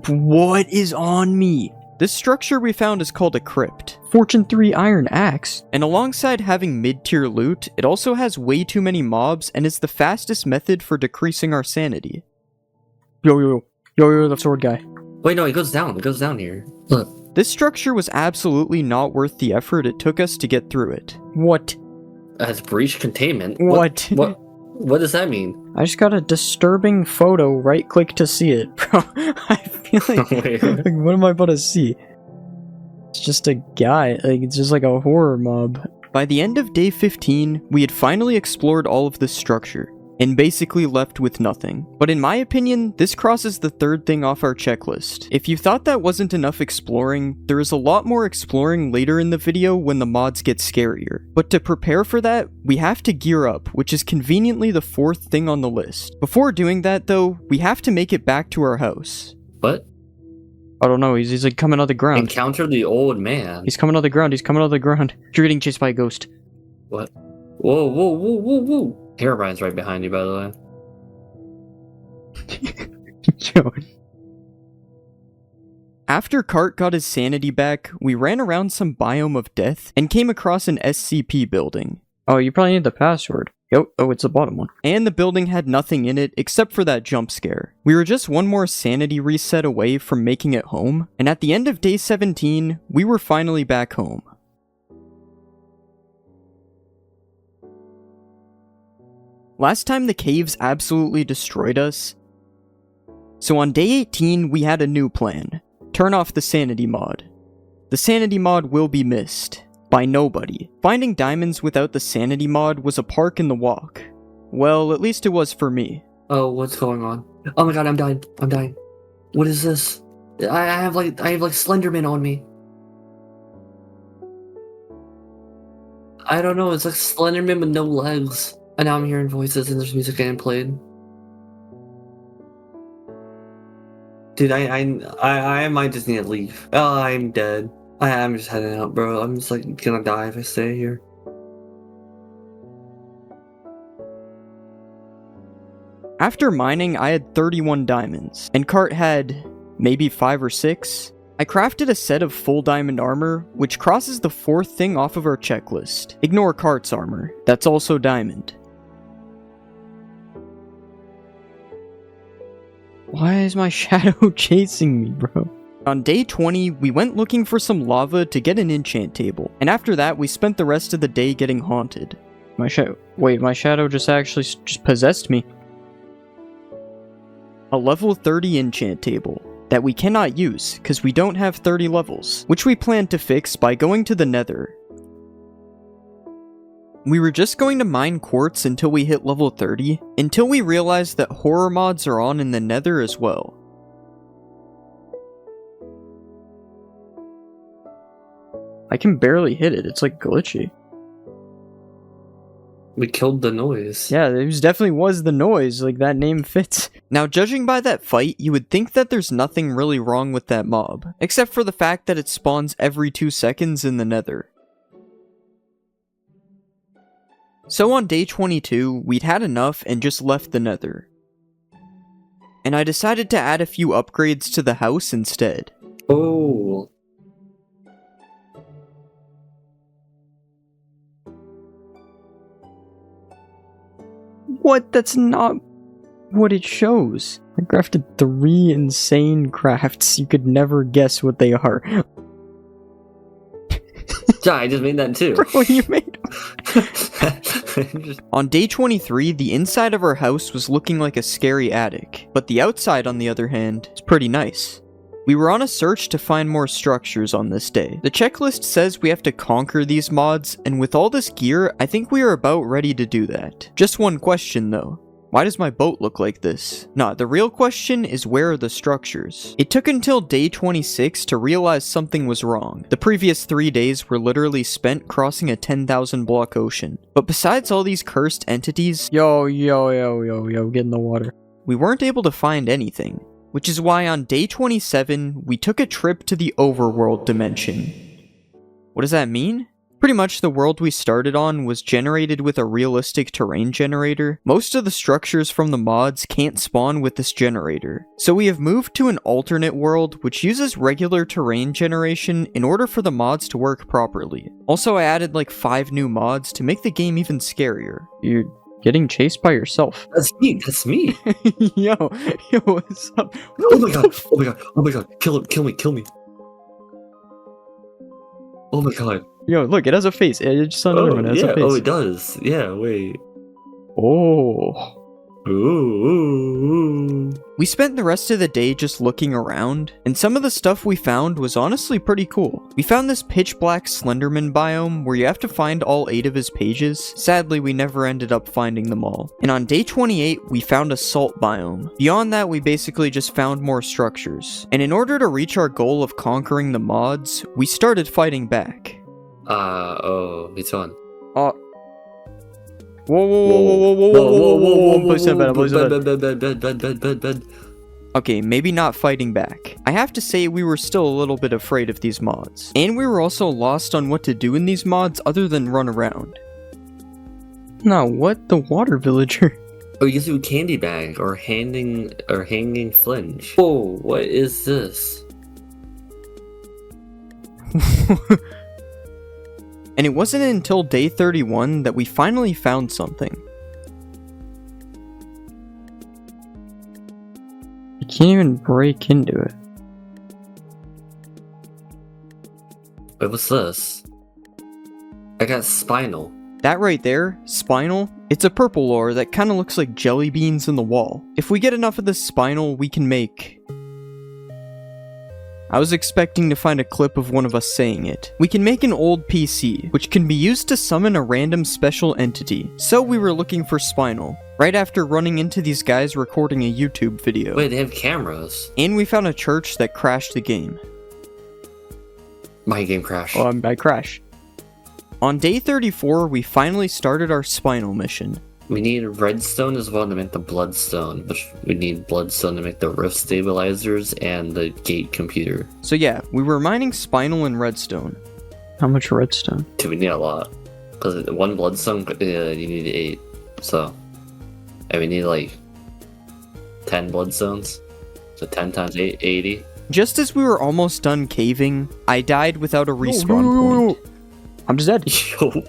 what is on me? This structure we found is called a crypt. Fortune 3 iron axe. And alongside having mid-tier loot, it also has way too many mobs and is the fastest method for decreasing our sanity. Yo, the sword guy. Wait, no, it goes down here. Look. This structure was absolutely not worth the effort it took us to get through it. What? It has breach containment. What? What does that mean? I just got a disturbing photo, right click to see it. Bro, I feel like, like, what am I about to see? It's just a guy, like, it's just like a horror mob. By the end of day 15, we had finally explored all of this structure, and basically left with nothing. But in my opinion, this crosses the third thing off our checklist. If you thought that wasn't enough exploring, there is a lot more exploring later in the video when the mods get scarier. But to prepare for that, we have to gear up, which is conveniently the fourth thing on the list. Before doing that though, we have to make it back to our house. What? I don't know, he's like coming out of the ground. Encounter the old man. He's coming out of the ground, You're getting chased by a ghost. What? Whoa. Herobrine's right behind you, by the way. After Cart got his sanity back, we ran around some biome of death and came across an SCP building. Oh, you probably need the password. Yo, oh, it's the bottom one. And the building had nothing in it except for that jump scare. We were just one more sanity reset away from making it home, and at the end of day 17, we were finally back home. Last time the caves absolutely destroyed us, so on day 18 we had a new plan. Turn off the sanity mod. The sanity mod will be missed. By nobody. Finding diamonds without the sanity mod was a park in the walk. Well, at least it was for me. Oh, what's going on? Oh my god, I'm dying. I'm dying. What is this? I have like Slenderman on me. I don't know, it's like Slenderman with no legs. And now I'm hearing voices and there's music getting played. Dude, I might just need to leave. Oh, I'm dead. I'm just heading out, bro. I'm just like gonna die if I stay here. After mining, I had 31 diamonds, and Cart had maybe 5 or 6. I crafted a set of full diamond armor, which crosses the 4th thing off of our checklist. Ignore Cart's armor, that's also diamond. Why is my shadow chasing me, bro? On day 20, we went looking for some lava to get an enchant table, and after that, we spent the rest of the day getting haunted. My shadow just actually just possessed me. A level 30 enchant table that we cannot use because we don't have 30 levels, which we plan to fix by going to the nether. We were just going to mine quartz until we hit level 30, until we realized that horror mods are on in the nether as well. I can barely hit it, it's like glitchy. We killed the noise. Yeah, it definitely was the noise, like that name fits. Now, judging by that fight, you would think that there's nothing really wrong with that mob, except for the fact that it spawns every 2 seconds in the nether. So on day 22, we'd had enough and just left the nether. And I decided to add a few upgrades to the house instead. Oh. What? That's not what it shows. I crafted 3 insane crafts. You could never guess what they are. Yeah, I just made that too. Bro, you made On day 23, the inside of our house was looking like a scary attic, but the outside, on the other hand, is pretty nice. We were on a search to find more structures on this day. The checklist says we have to conquer these mods, and with all this gear, I think we are about ready to do that. Just one question though. Why does my boat look like this? Nah, the real question is where are the structures? It took until day 26 to realize something was wrong. The previous 3 days were literally spent crossing a 10,000 block ocean. But besides all these cursed entities, Yo, get in the water. we weren't able to find anything. Which is why on day 27, we took a trip to the overworld dimension. What does that mean? Pretty much the world we started on was generated with a realistic terrain generator. Most of the structures from the mods can't spawn with this generator. So we have moved to an alternate world which uses regular terrain generation in order for the mods to work properly. Also, I added like 5 new mods to make the game even scarier. You're getting chased by yourself. That's me. That's me. yo, what's up? Oh my god. Oh my god. Oh my god. Kill him. Kill me. Kill me. Oh my god. Yo, look, it has a face. It just saw another one. It has yeah. a face. Oh, it does. Yeah. Wait. Oh. Ooh. We spent the rest of the day just looking around, and some of the stuff we found was honestly pretty cool. We found this pitch black Slenderman biome where you have to find all 8 of his pages. Sadly, we never ended up finding them all. And on day 28, we found a salt biome. Beyond that, we basically just found more structures. And in order to reach our goal of conquering the mods, we started fighting back. Oh, it's on. Whoa, Please stand back, Bed. Okay, maybe not fighting back. I have to say we were still a little bit afraid of these mods. And we were also lost on what to do in these mods other than run around. No, what? The water villager? Oh, you can do candy bag or hanging flinch. Whoa, what is this? And it wasn't until day 31 that we finally found something. You can't even break into it. Wait, what's this? I got spinal. That right there, spinal, it's a purple ore that kind of looks like jelly beans in the wall. If we get enough of this spinal, we can make... I was expecting to find a clip of one of us saying it. We can make an old PC, which can be used to summon a random special entity. So we were looking for spinal, right after running into these guys recording a YouTube video. Wait, they have cameras. And we found a church that crashed the game. My game crashed. Oh, I crashed. On day 34, we finally started our spinal mission. We need redstone as well to make the bloodstone, which we need bloodstone to make the rift stabilizers and the gate computer. So yeah, we were mining spinal and redstone. How much redstone? Dude, we need a lot. Because one bloodstone, you need 8. So, and we need like 10 bloodstones. So 10 times 8, 80. Just as we were almost done caving, I died without a respawn point. I'm just dead. Yo.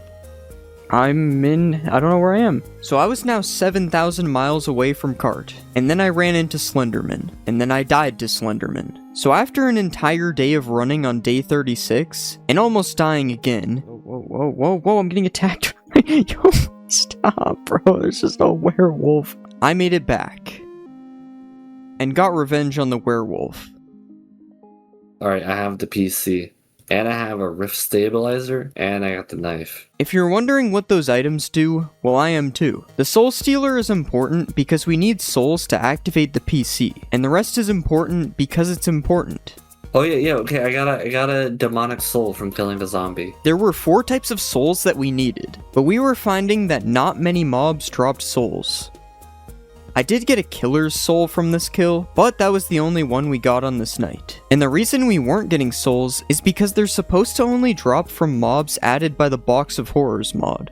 I don't know where I am. So I was now 7,000 miles away from Cart, and then I ran into Slenderman, and then I died to Slenderman. So after an entire day of running on day 36, and almost dying again... Whoa, I'm getting attacked. Yo, stop, bro, there's just a werewolf. I made it back, and got revenge on the werewolf. Alright, I have the PC. And I have a rift stabilizer, and I got the knife. If you're wondering what those items do, well, I am too. The Soul Stealer is important because we need souls to activate the PC, and the rest is important because it's important. Oh yeah, okay, I got a demonic soul from killing the zombie. There were 4 types of souls that we needed, but we were finding that not many mobs dropped souls. I did get a killer's soul from this kill, but that was the only one we got on this night. And the reason we weren't getting souls is because they're supposed to only drop from mobs added by the Box of Horrors mod.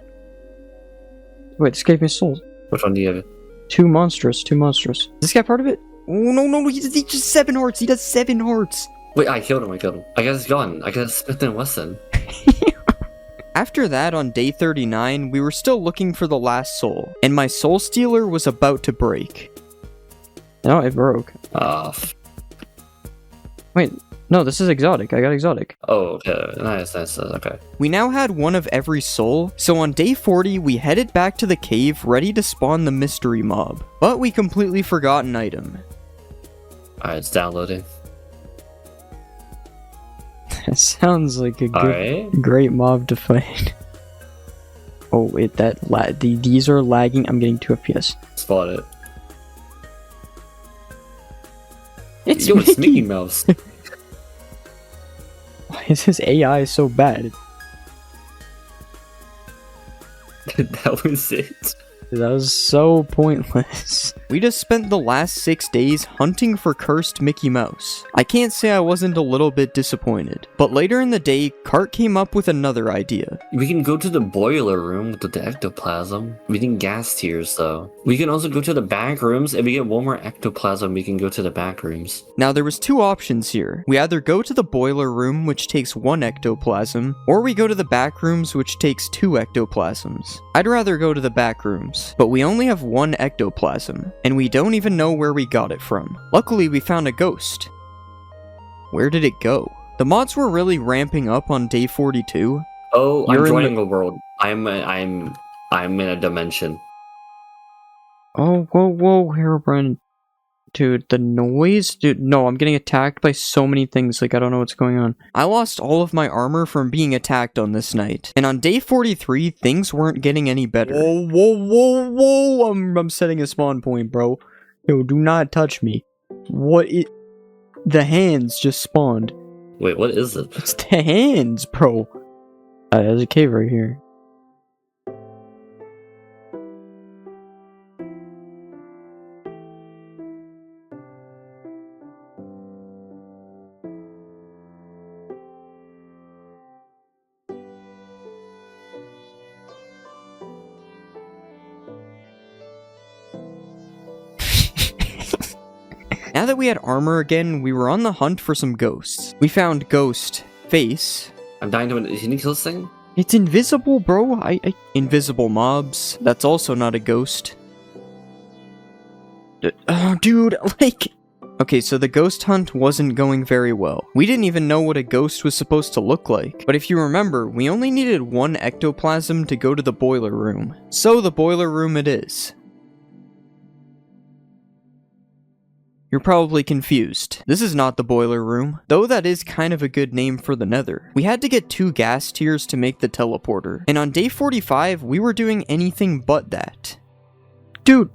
Wait, this gave me souls. Which one do you have? Two monstrous. Is this guy part of it? Oh, no, he just 7 hearts, he does 7 hearts. Wait, I killed him. I got his gun. I got a Smith & Wesson. After that, on day 39, we were still looking for the last soul, and my Soul Stealer was about to break. No, it broke. Wait, no, this is exotic. I got exotic. Oh, okay. Nice, okay. We now had one of every soul, so on day 40, we headed back to the cave ready to spawn the mystery mob. But we completely forgot an item. Alright, it's downloading. That sounds like a good, great mob to fight. Oh wait, these are lagging. I'm getting 2 FPS. Spot it. It's Mickey Mouse. Why is his AI so bad? That was it. That was so pointless. We just spent the last 6 days hunting for cursed Mickey Mouse. I can't say I wasn't a little bit disappointed, but later in the day, Cart came up with another idea. We can go to the boiler room with the ectoplasm. We need gas tiers though. We can also go to the back rooms. If we get 1 more ectoplasm, we can go to the back rooms. Now there was 2 options here. We either go to the boiler room, which takes 1 ectoplasm, or we go to the back rooms, which takes 2 ectoplasms. I'd rather go to the back rooms, but we only have 1 ectoplasm, and we don't even know where we got it from. Luckily, we found a ghost. Where did it go? The mods were really ramping up on day 42. Oh, I'm joining a world. I'm in a dimension. Oh, whoa, Herobrine. Dude, the noise? Dude, no, I'm getting attacked by so many things, like, I don't know what's going on. I lost all of my armor from being attacked on this night. And on day 43, things weren't getting any better. Whoa, I'm setting a spawn point, bro. Yo, do not touch me. The hands just spawned. Wait, what is it? It's the hands, bro. There's a cave right here. Now that we had armor again, we were on the hunt for some ghosts. We found Ghost Face. I'm dying to... Can you kill this thing? It's invisible, bro. Invisible mobs. That's also not a ghost. Dude, like... Okay, so the ghost hunt wasn't going very well. We didn't even know what a ghost was supposed to look like. But if you remember, we only needed one ectoplasm to go to the boiler room. So the boiler room it is. You're probably confused. This is not the boiler room, though that is kind of a good name for the Nether. We had to get 2 gas tiers to make the teleporter, and on day 45, we were doing anything but that. Dude!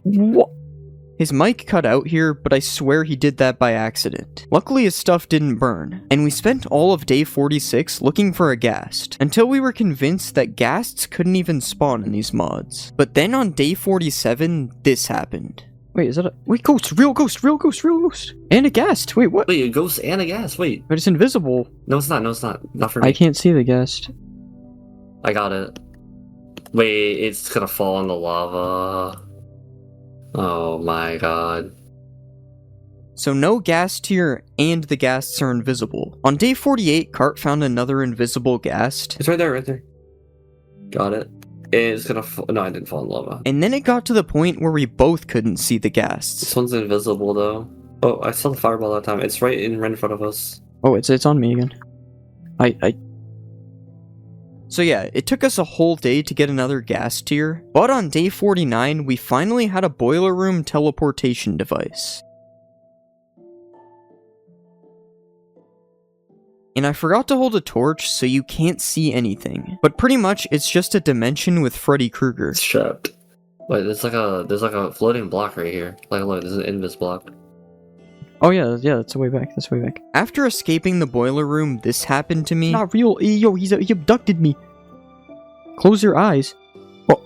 What? His mic cut out here, but I swear he did that by accident. Luckily his stuff didn't burn, and we spent all of day 46 looking for a ghast, until we were convinced that ghasts couldn't even spawn in these mods. But then on day 47, this happened. Wait, is that a... Wait, ghost! Real ghost! Real ghost! Real ghost! And a ghast! Wait, what? Wait, a ghost and a gas. Wait. But it's invisible. No, it's not. No, it's not. Not for me. I can't see the ghast. I got it. Wait, it's gonna fall in the lava. Oh my god. So no ghast tier, and the ghasts are invisible. On day 48, Cart found another invisible ghast. It's right there, right there. Got it. It's gonna fall. No, I didn't fall in lava. And then it got to the point where we both couldn't see the ghasts. This one's invisible though. Oh, I saw the fireball that time. It's right in front of us. Oh, it's on me again. So yeah, it took us a whole day to get another ghast tier, but on day 49, we finally had a boiler room teleportation device. And I forgot to hold a torch, so you can't see anything. But pretty much, it's just a dimension with Freddy Krueger. It's trapped. Wait, there's like a floating block right here. Like, look, there's an invis block. Oh yeah, that's way back. That's way back. After escaping the boiler room, this happened to me. It's not real. Yo, he abducted me. Close your eyes. Oh.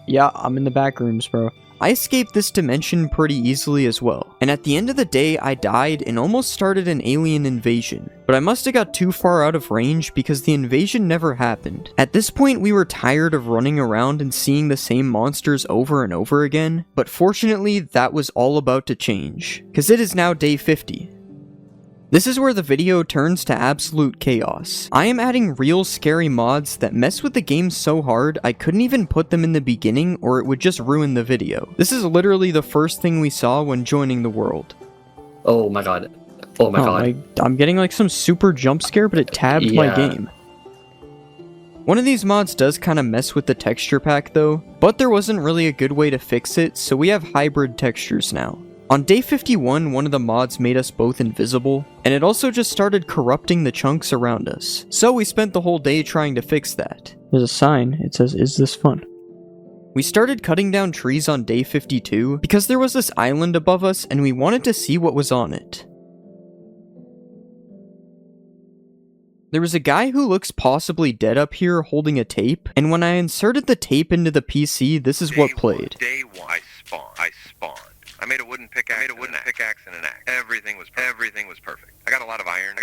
Yeah, I'm in the back rooms, bro. I escaped this dimension pretty easily as well, and at the end of the day I died and almost started an alien invasion, but I must have got too far out of range because the invasion never happened. At this point we were tired of running around and seeing the same monsters over and over again, but fortunately that was all about to change, because it is now day 50. This is where the video turns to absolute chaos. I am adding real scary mods that mess with the game so hard I couldn't even put them in the beginning or it would just ruin the video. This is literally the first thing we saw when joining the world. Oh my god. Oh my god. I'm getting like some super jump scare, but it tabbed my game. One of these mods does kind of mess with the texture pack though, but there wasn't really a good way to fix it, so we have hybrid textures now. On day 51, one of the mods made us both invisible, and it also just started corrupting the chunks around us. So we spent the whole day trying to fix that. There's a sign. It says, "Is this fun?" We started cutting down trees on day 52 because there was this island above us and we wanted to see what was on it. There was a guy who looks possibly dead up here holding a tape, and when I inserted the tape into the PC, this is what played. Day one, I spawned. I made a wooden pickaxe and an axe. Everything was perfect. I got a lot of iron.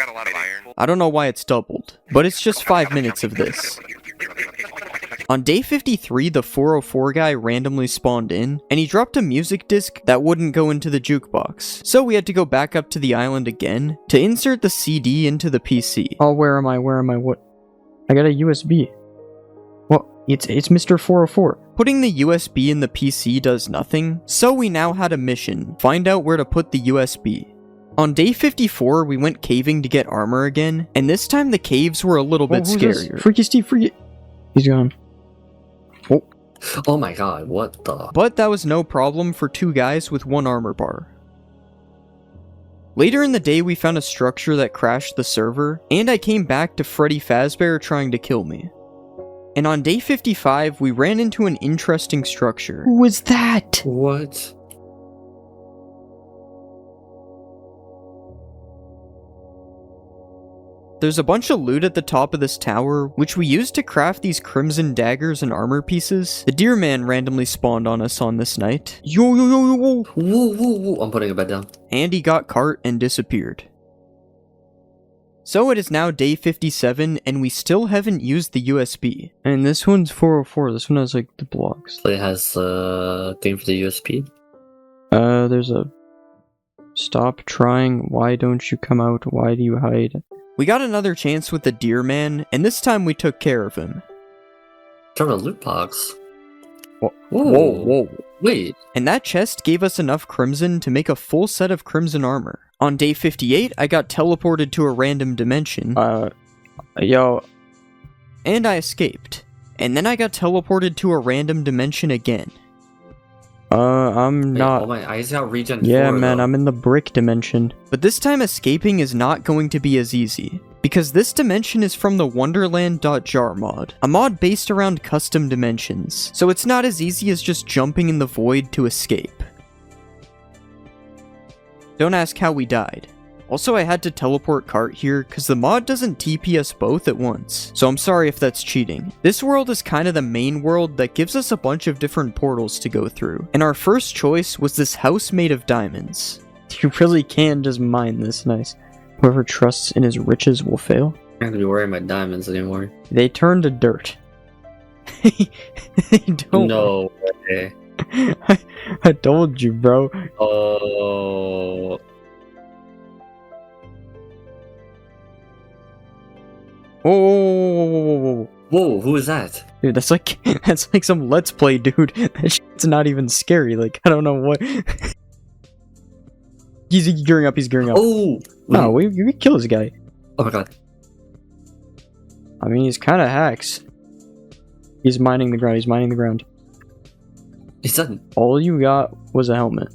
I don't know why it's doubled, but it's just 5 minutes of this. On day 53, the 404 guy randomly spawned in, and he dropped a music disc that wouldn't go into the jukebox. So we had to go back up to the island again to insert the CD into the PC. Oh, where am I? What? I got a USB. What? It's Mr. 404. Putting the USB in the PC does nothing, so we now had a mission: find out where to put the USB. On day 54, we went caving to get armor again, and this time the caves were a little bit scarier. Freaky Steve, freaky. He's gone. Oh my god, what the? But that was no problem for 2 guys with 1 armor bar. Later in the day, we found a structure that crashed the server, and I came back to Freddy Fazbear trying to kill me. And on day 55, we ran into an interesting structure. Who was that? What? There's a bunch of loot at the top of this tower, which we used to craft these crimson daggers and armor pieces. The deer man randomly spawned on us on this night. Yo. Whoa. I'm putting a bed down. And he got cart and disappeared. So it is now day 57, and we still haven't used the USB. And this one's 404. This one has like the blocks. It has a thing for the USB. There's a stop trying. Why don't you come out? Why do you hide? We got another chance with the deer man, and this time we took care of him. Turn a loot box. Whoa. Wait. And that chest gave us enough crimson to make a full set of crimson armor. On day 58, I got teleported to a random dimension, Yo, and I escaped. And then I got teleported to a random dimension again. I'm Wait, not. oh my, I just got regen Yeah, 4, man, though. I'm in the brick dimension. But this time escaping is not going to be as easy, because this dimension is from the Wonderland.jar mod, a mod based around custom dimensions, so it's not as easy as just jumping in the void to escape. Don't ask how we died. Also, I had to teleport Cart here because the mod doesn't TP us both at once, so I'm sorry if that's cheating. This world is kind of the main world that gives us a bunch of different portals to go through, and our first choice was this house made of diamonds. You really can just mine this, nice. Whoever trusts in his riches will fail. I'm not gonna be wearing my diamonds anymore. They turn to dirt. They don't. No way. I told you, bro. Oh. Oh, Whoa, who is that? Dude, that's like some Let's Play, dude. That shit's not even scary. Like, I don't know what. He's gearing up. He's gearing up. Oh! No, we can kill this guy. Oh my god. I mean, he's kind of hacks. He's mining the ground. He's mining the ground. He's done. All you got was a helmet.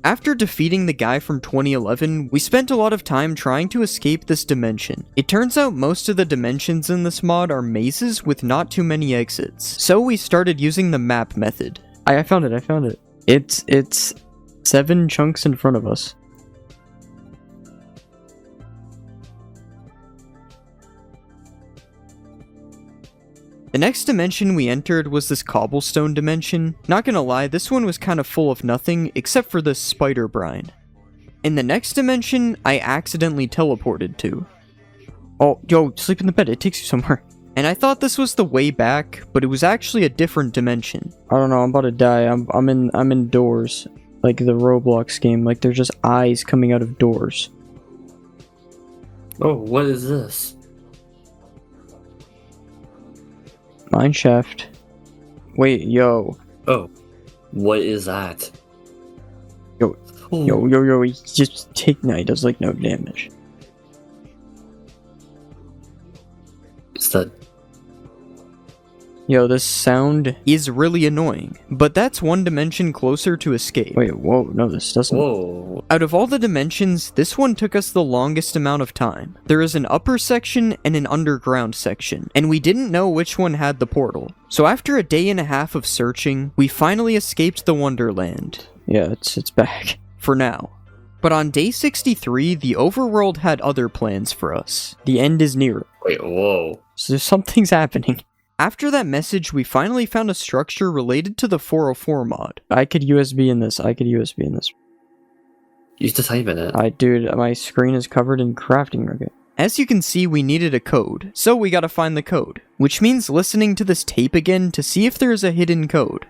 After defeating the guy from 2011, we spent a lot of time trying to escape this dimension. It turns out most of the dimensions in this mod are mazes with not too many exits, so we started using the map method. I found it. I found it. It's 7 chunks in front of us. The next dimension we entered was this cobblestone dimension. Not gonna lie, this one was kind of full of nothing except for this spider brine. In the next dimension, I accidentally teleported to. Oh, yo, sleep in the bed. It takes you somewhere. And I thought this was the way back, but it was actually a different dimension. I don't know. I'm about to die. I'm in doors, like the Roblox game. Like there's just eyes coming out of doors. Oh, what is this? Mine shaft. Wait, yo, Oh. What is that? Yo, Oh. yo. He just take. No, he does like no damage. It's that. Yo, this sound. Is really annoying, but that's one dimension closer to escape. Wait, whoa, no, this doesn't. Whoa. Out of all the dimensions, this one took us the longest amount of time. There is an upper section and an underground section, and we didn't know which one had the portal. So after a day and a half of searching, we finally escaped the Wonderland. Yeah, it's back. For now. But on day 63, the overworld had other plans for us. The end is near. Wait, whoa. So something's happening. After that message, we finally found a structure related to the 404 mod. I could USB in this. Use the type in it. Dude, my screen is covered in crafting rocket. As you can see, we needed a code, so we gotta find the code. Which means listening to this tape again to see if there's a hidden code.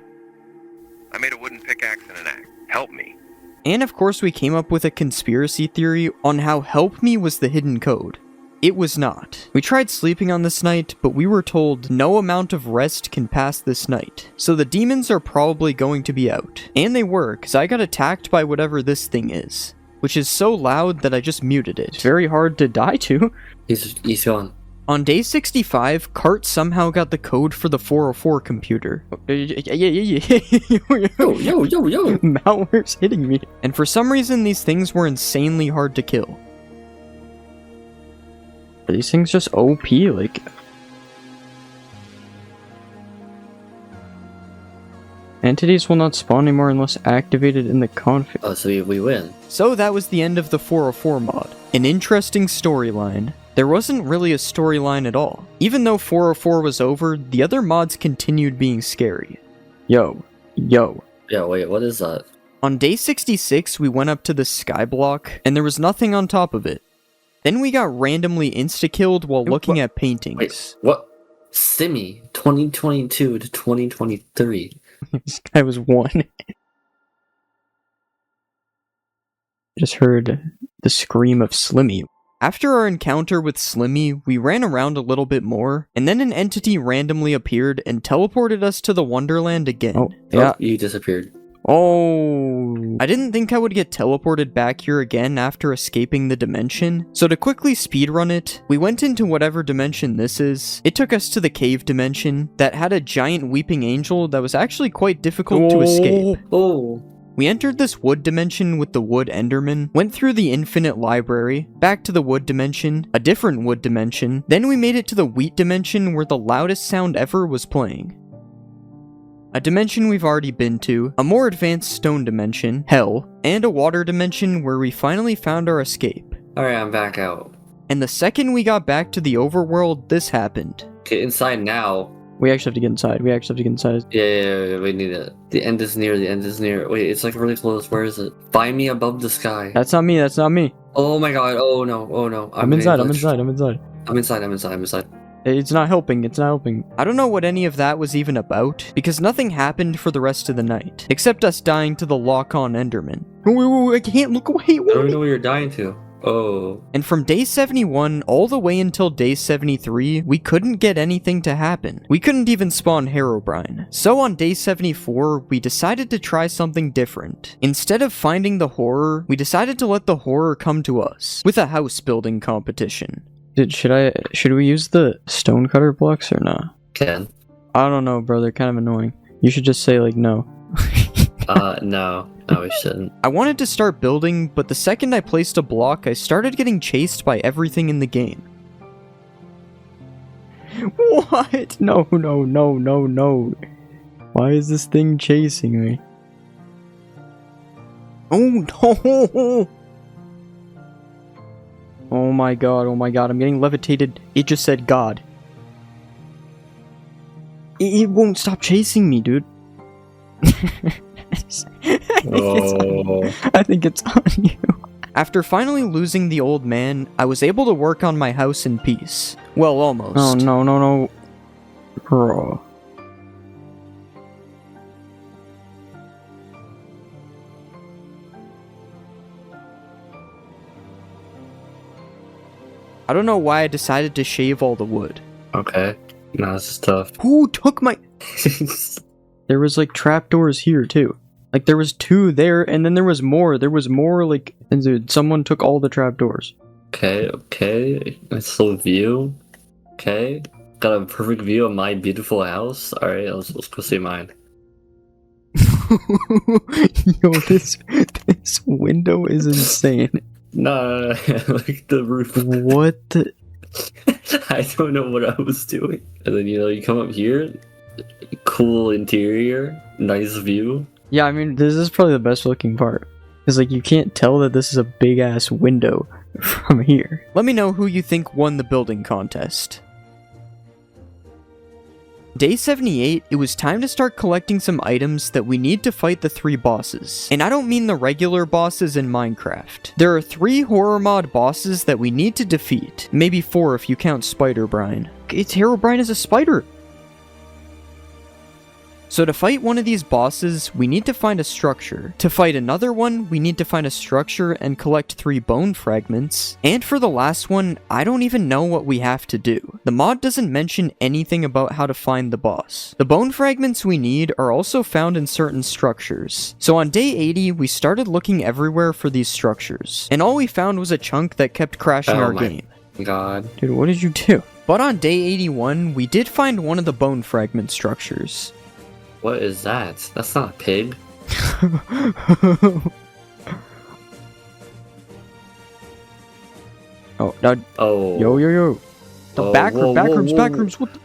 I made a wooden pickaxe and an axe. Help me. And of course we came up with a conspiracy theory on how Help Me was the hidden code. It was not. We tried sleeping on this night, but we were told no amount of rest can pass this night. So the demons are probably going to be out. And they were, because I got attacked by whatever this thing is. Which is so loud that I just muted it. It's very hard to die to. He's gone. On day 65, Cart somehow got the code for the 404 computer. Yo. Malware's hitting me. And for some reason, these things were insanely hard to kill. Are these things just OP? Like, entities will not spawn anymore unless activated in the config. Oh, so we win. So that was the end of the 404 mod. An interesting storyline. There wasn't really a storyline at all. Even though 404 was over, the other mods continued being scary. Yo. Yeah, wait, what is that? On day 66, we went up to the skyblock, and there was nothing on top of it. Then we got randomly insta-killed while looking at paintings. Wait, what? Simi, 2022 to 2023. This guy was one. Just heard the scream of Slimmy. After our encounter with Slimmy, we ran around a little bit more, and then an entity randomly appeared and teleported us to the Wonderland again. Oh, yeah. Oh, you disappeared. Oh. I didn't think I would get teleported back here again after escaping the dimension, so to quickly speedrun it, we went into whatever dimension this is. It took us to the cave dimension that had a giant weeping angel that was actually quite difficult to escape. Oh. We entered this wood dimension with the wood enderman, went through the infinite library, back to the wood dimension, a different wood dimension, then we made it to the wheat dimension where the loudest sound ever was playing. A dimension we've already been to, a more advanced stone dimension, hell, and a water dimension where we finally found our escape. Alright, I'm back out. And the second we got back to the overworld, this happened. Get inside now. We actually have to get inside. Yeah, we need it. The end is near, Wait, it's like really close. Where is it? Find me above the sky. That's not me. Oh my god, oh no. I'm inside. I'm inside. It's not helping. I don't know what any of that was even about, because nothing happened for the rest of the night, except us dying to the lock-on enderman. Wait, I can't look away. I don't know what you're dying to. Oh. And from day 71 all the way until day 73, we couldn't get anything to happen. We couldn't even spawn Herobrine. So on day 74, we decided to try something different. Instead of finding the horror, we decided to let the horror come to us, with a house building competition. Dude, should we use the stone cutter blocks or not? Ken. I don't know, bro. They're kind of annoying. You should just say, like, no. No. No, we shouldn't. I wanted to start building, but the second I placed a block, I started getting chased by everything in the game. What? No. Why is this thing chasing me? Oh no! Oh my god, I'm getting levitated. It just said God. It won't stop chasing me, dude. I think it's on you. After finally losing the old man, I was able to work on my house in peace. Well, almost. Oh, no. Bro. I don't know why I decided to shave all the wood. Okay. No, this is tough. Who took my... There was, like, trapdoors here, too. Like, there was 2 there, and then there was more. Like... And dude, someone took all the trapdoors. Okay. Nice little view. Okay. Got a perfect view of my beautiful house. Alright, let's go see mine. Yo, this window is insane. Nah, like the roof. What the... I don't know what I was doing. And then, you come up here. Cool interior. Nice view. Yeah, I mean, this is probably the best looking part. Because, like, you can't tell that this is a big-ass window from here. Let me know who you think won the building contest. Day 78, it was time to start collecting some items that we need to fight the 3 bosses. And I don't mean the regular bosses in Minecraft. There are 3 horror mod bosses that we need to defeat. Maybe 4 if you count Spider-Brine. It's Herobrine as a spider! So to fight one of these bosses, we need to find a structure. To fight another one, we need to find a structure and collect 3 bone fragments. And for the last one, I don't even know what we have to do. The mod doesn't mention anything about how to find the boss. The bone fragments we need are also found in certain structures. So on day 80, we started looking everywhere for these structures. And all we found was a chunk that kept crashing our game. God. Dude, what did you do? But on day 81, we did find one of the bone fragment structures. What is that? That's not a pig. Oh, now, Oh. yo. The backrooms, what the...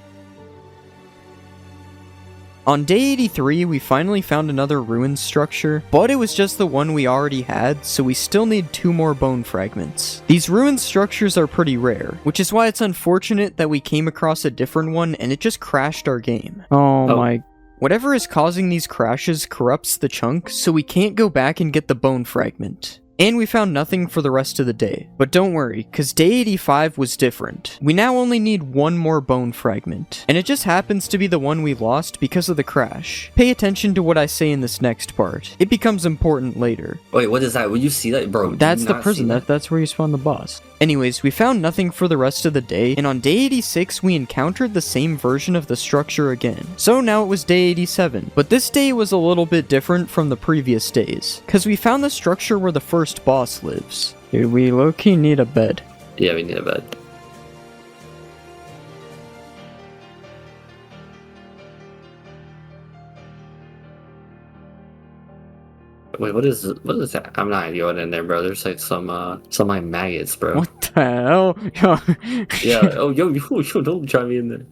On day 83, we finally found another ruined structure, but it was just the one we already had, so we still need 2 more bone fragments. These ruined structures are pretty rare, which is why it's unfortunate that we came across a different one and it just crashed our game. Oh my... Whatever is causing these crashes corrupts the chunk, so we can't go back and get the bone fragment. And we found nothing for the rest of the day. But don't worry, cause day 85 was different. We now only need one more bone fragment, and it just happens to be the one we lost because of the crash. Pay attention to what I say in this next part. It becomes important later. Wait, what is that? Will you see that, bro? That's the prison. That's where you spawn the boss. Anyways, we found nothing for the rest of the day, and on day 86 we encountered the same version of the structure again. So now it was day 87, but this day was a little bit different from the previous days, cause we found the structure where the first boss lives. Dude, we low-key need a bed. Yeah, we need a bed. Wait, what is that? I'm not going in there, bro. There's like some like maggots, bro. What the hell? Yo. Yeah. Oh, yo, don't try me in there.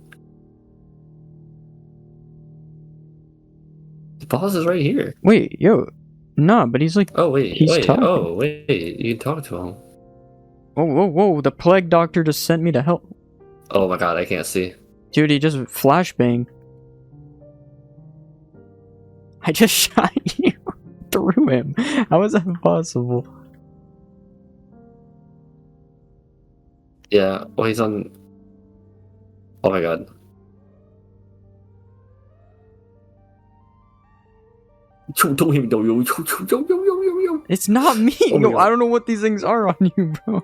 The boss is right here. Wait, yo. Nah, but he's like... Oh, wait. He's talking. Oh, wait. You can talk to him. Whoa. The plague doctor just sent me to help. Oh my god, I can't see. Dude, he just flashbang. I just shot you through him. How is that possible? Yeah. Oh, he's on... Oh my god. Don't hit me, though, yo. It's not me. Oh my Yo, God. I don't know what these things are on you, bro.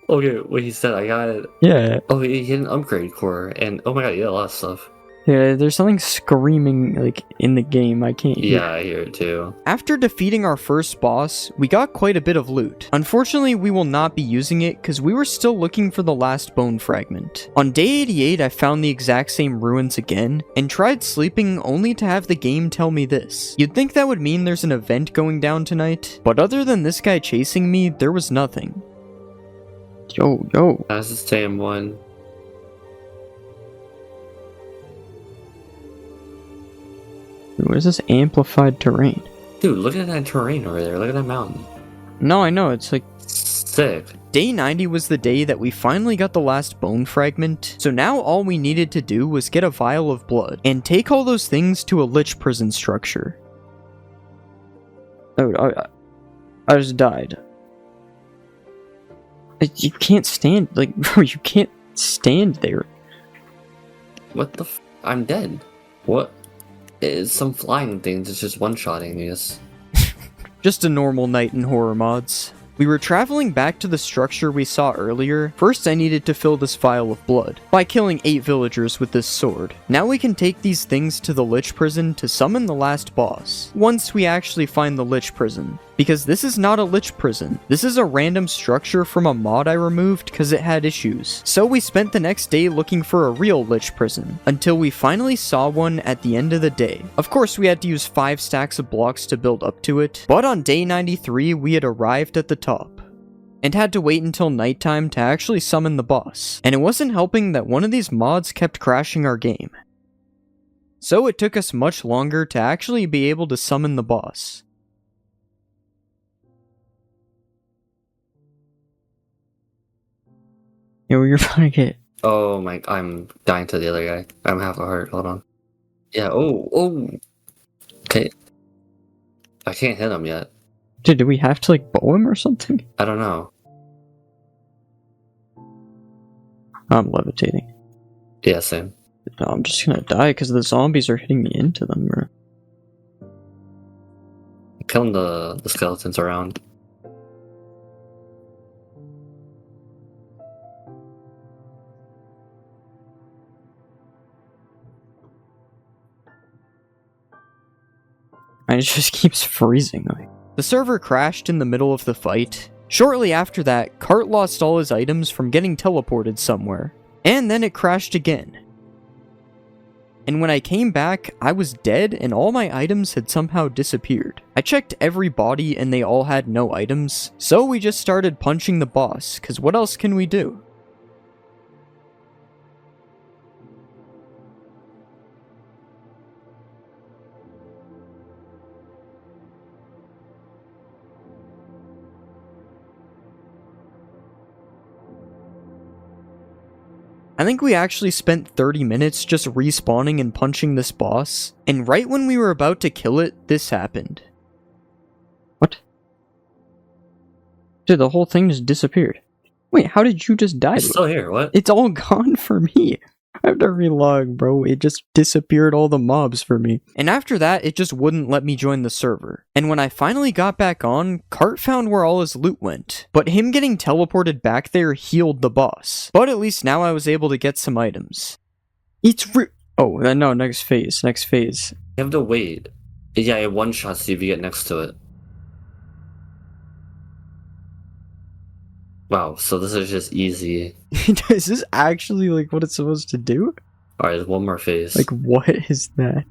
Okay, what he said, I got it. Yeah. Oh, he had an upgrade core, and oh my god, yeah, a lot of stuff. Yeah, there's something screaming, like, in the game. I can't hear. Yeah, I hear it too. After defeating our first boss, we got quite a bit of loot. Unfortunately, we will not be using it because we were still looking for the last bone fragment. On day 88, I found the exact same ruins again, and tried sleeping only to have the game tell me this. You'd think that would mean there's an event going down tonight, but other than this guy chasing me, there was nothing. Yo. That's the same one. What is this amplified terrain? Dude, look at that terrain over there. Look at that mountain. No, I know. It's like... Sick. Day 90 was the day that we finally got the last bone fragment, so now all we needed to do was get a vial of blood, and take all those things to a lich prison structure. Oh, I just died. You can't stand... Like, bro, you can't stand there. What the I'm dead. What? It's some flying things. It's just one-shotting us. Just a normal night in horror mods. We were traveling back to the structure we saw earlier. First I needed to fill this vial of blood by killing 8 villagers with this sword. Now we can take these things to the lich prison to summon the last boss, once we actually find the lich prison. Because this is not a lich prison. This is a random structure from a mod I removed because it had issues. So we spent the next day looking for a real lich prison, until we finally saw one at the end of the day. Of course we had to use 5 stacks of blocks to build up to it, but on day 93 we had arrived at the top, and had to wait until nighttime to actually summon the boss. And it wasn't helping that one of these mods kept crashing our game. So it took us much longer to actually be able to summon the boss. Yo, you're about to get... Oh my, I'm dying to the other guy. I'm half a heart. Hold on. Yeah, oh. Okay. I can't hit him yet. Dude, do we have to, like, bow him or something? I don't know. I'm levitating. Yeah, same. No, I'm just gonna die because the zombies are hitting me into them, bro. Killing the skeletons around. And it just keeps freezing. The server crashed in the middle of the fight. Shortly after that, Cart lost all his items from getting teleported somewhere. And then it crashed again. And when I came back, I was dead and all my items had somehow disappeared. I checked every body and they all had no items, so we just started punching the boss, cause what else can we do? I think we actually spent 30 minutes just respawning and punching this boss, and right when we were about to kill it, this happened. What? Dude, the whole thing just disappeared. Wait, how did you just die? It's still here. What? It's all gone for me. I have to relog, bro. It just disappeared all the mobs for me. And after that, it just wouldn't let me join the server. And when I finally got back on, Cart found where all his loot went. But him getting teleported back there healed the boss. But at least now I was able to get some items. Oh, no, next phase. You have to wait. Yeah, it one-shots you if you get next to it. Wow, so this is just easy. Is this actually, like, what it's supposed to do? Alright, there's one more phase. Like, what is that?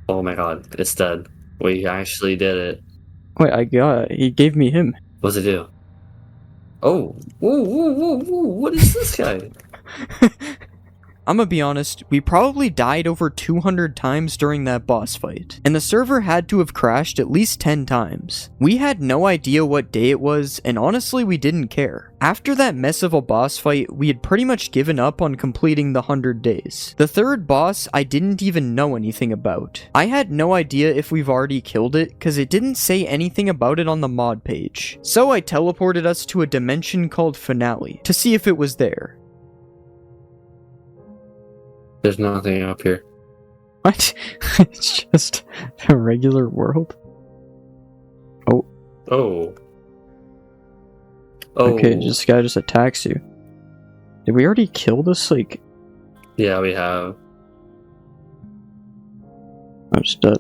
Oh my god, it's dead. We actually did it. Wait, he gave me him. What's it do? Oh, whoa, what is this guy? I'm gonna be honest, we probably died over 200 times during that boss fight, and the server had to have crashed at least 10 times. We had no idea what day it was, and honestly we didn't care. After that mess of a boss fight, we had pretty much given up on completing the 100 days. The third boss I didn't even know anything about. I had no idea if we've already killed it, cause it didn't say anything about it on the mod page. So I teleported us to a dimension called Finale, to see if it was there. There's nothing up here. What? It's just a regular world? Oh. Okay, this guy just attacks you. Did we already kill this? Like, Yeah, we have. I'm just dead.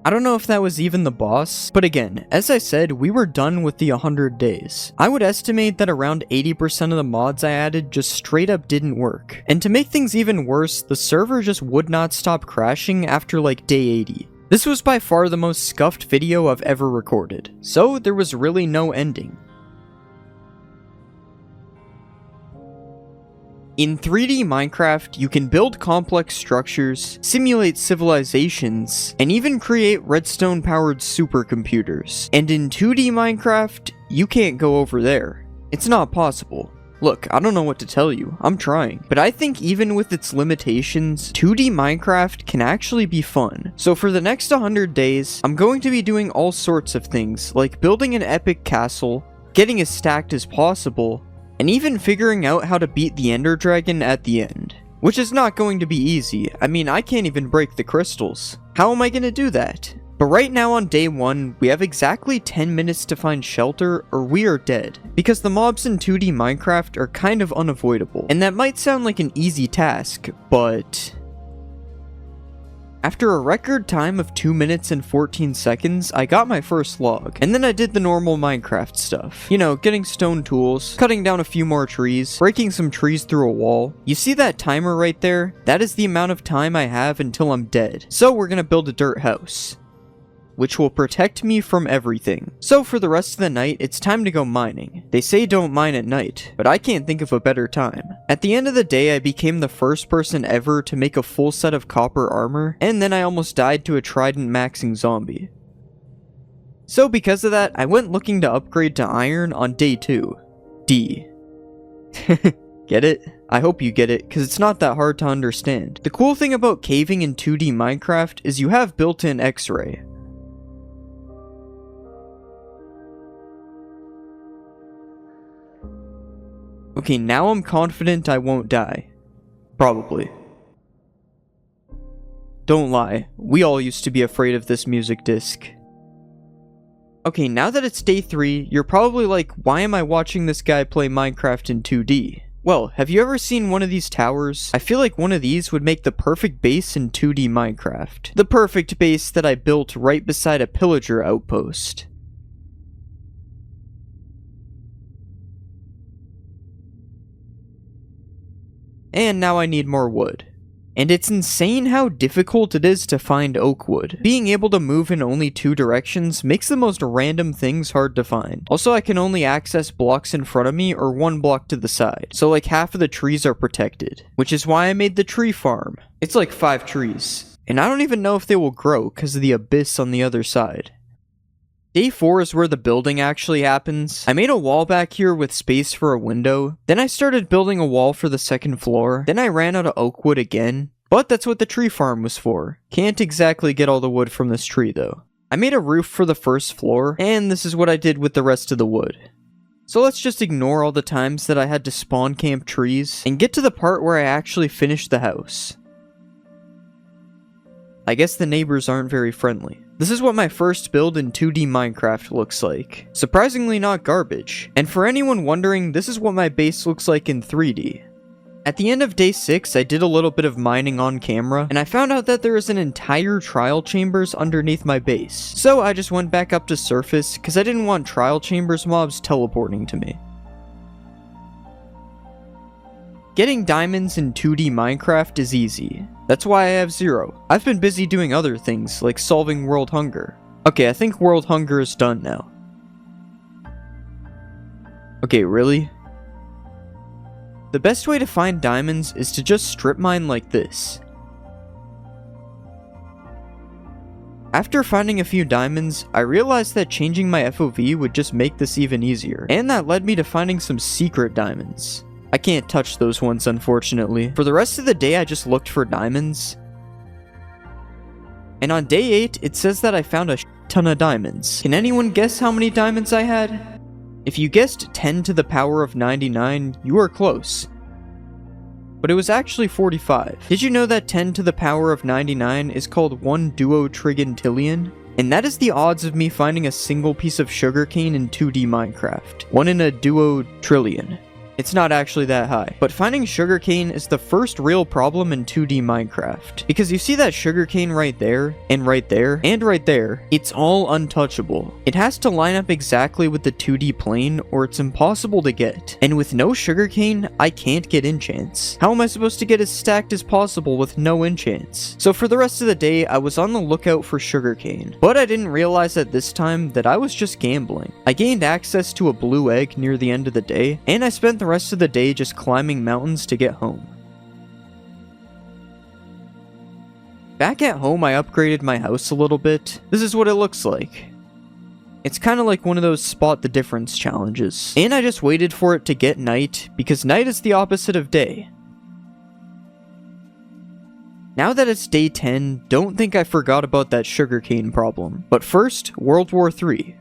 I don't know if that was even the boss, but again, as I said, we were done with the 100 days. I would estimate that around 80% of the mods I added just straight up didn't work. And to make things even worse, the server just would not stop crashing after like day 80. This was by far the most scuffed video I've ever recorded, so there was really no ending. In 3D Minecraft, you can build complex structures, simulate civilizations, and even create redstone-powered supercomputers. And in 2D Minecraft, you can't go over there. It's not possible. Look, I don't know what to tell you, I'm trying. But I think even with its limitations, 2D Minecraft can actually be fun. So for the next 100 days, I'm going to be doing all sorts of things, like building an epic castle, getting as stacked as possible, and even figuring out how to beat the Ender Dragon at the end. Which is not going to be easy. I mean, I can't even break the crystals. How am I gonna do that? But right now on day 1, we have exactly 10 minutes to find shelter or we are dead. Because the mobs in 2D Minecraft are kind of unavoidable. And that might sound like an easy task, but... After a record time of 2 minutes and 14 seconds, I got my first log, and then I did the normal Minecraft stuff. You know, getting stone tools, cutting down a few more trees, breaking some trees through a wall. You see that timer right there? That is the amount of time I have until I'm dead. So we're gonna build a dirt house, which will protect me from everything. So for the rest of the night, it's time to go mining. They say don't mine at night, but I can't think of a better time. At the end of the day, I became the first person ever to make a full set of copper armor, and then I almost died to a trident maxing zombie. So because of that, I went looking to upgrade to iron on day 2. D. Get it? I hope you get it, because it's not that hard to understand. The cool thing about caving in 2D Minecraft is you have built-in X-ray. Okay, now I'm confident I won't die. Probably. Don't lie, we all used to be afraid of this music disc. Okay, now that it's day 3, you're probably like, why am I watching this guy play Minecraft in 2D? Well, have you ever seen one of these towers? I feel like one of these would make the perfect base in 2D Minecraft. The perfect base that I built right beside a pillager outpost. And now I need more wood. And it's insane how difficult it is to find oak wood. Being able to move in only 2 directions makes the most random things hard to find. Also, I can only access blocks in front of me or 1 block to the side. So like half of the trees are protected. Which is why I made the tree farm. It's like 5 trees. And I don't even know if they will grow because of the abyss on the other side. Day 4 is where the building actually happens. I made a wall back here with space for a window. Then I started building a wall for the 2nd floor. Then I ran out of oak wood again. But that's what the tree farm was for. Can't exactly get all the wood from this tree though. I made a roof for the first floor, and this is what I did with the rest of the wood. So let's just ignore all the times that I had to spawn camp trees, and get to the part where I actually finished the house. I guess the neighbors aren't very friendly. This is what my first build in 2D Minecraft looks like. Surprisingly not garbage. And for anyone wondering, this is what my base looks like in 3D. At the end of day 6, I did a little bit of mining on camera, and I found out that there is an entire trial chambers underneath my base. So I just went back up to surface, because I didn't want trial chambers mobs teleporting to me. Getting diamonds in 2D Minecraft is easy. That's why I have 0. I've been busy doing other things, like solving world hunger. Okay, I think world hunger is done now. Okay, really? The best way to find diamonds is to just strip mine like this. After finding a few diamonds, I realized that changing my FOV would just make this even easier, and that led me to finding some secret diamonds. I can't touch those ones, unfortunately. For the rest of the day, I just looked for diamonds. And on day 8, it says that I found a ton of diamonds. Can anyone guess how many diamonds I had? If you guessed 10 to the power of 99, you are close. But it was actually 45. Did you know that 10 to the power of 99 is called 1 duotrigontillion? And that is the odds of me finding a single piece of sugarcane in 2D Minecraft. 1 in a duotrillion. It's not actually that high. But finding sugarcane is the first real problem in 2D Minecraft. Because you see that sugarcane right there, and right there, and right there, it's all untouchable. It has to line up exactly with the 2D plane, or it's impossible to get. And with no sugarcane, I can't get enchants. How am I supposed to get as stacked as possible with no enchants? So for the rest of the day, I was on the lookout for sugarcane. But I didn't realize at this time that I was just gambling. I gained access to a blue egg near the end of the day, and I spent the rest of the day just climbing mountains to get home. Back at home, I upgraded my house a little bit. This is what it looks like. It's kind of like one of those spot the difference challenges. And I just waited for it to get night, because night is the opposite of day. Now that it's day 10, don't think I forgot about that sugarcane problem. But first, World War III.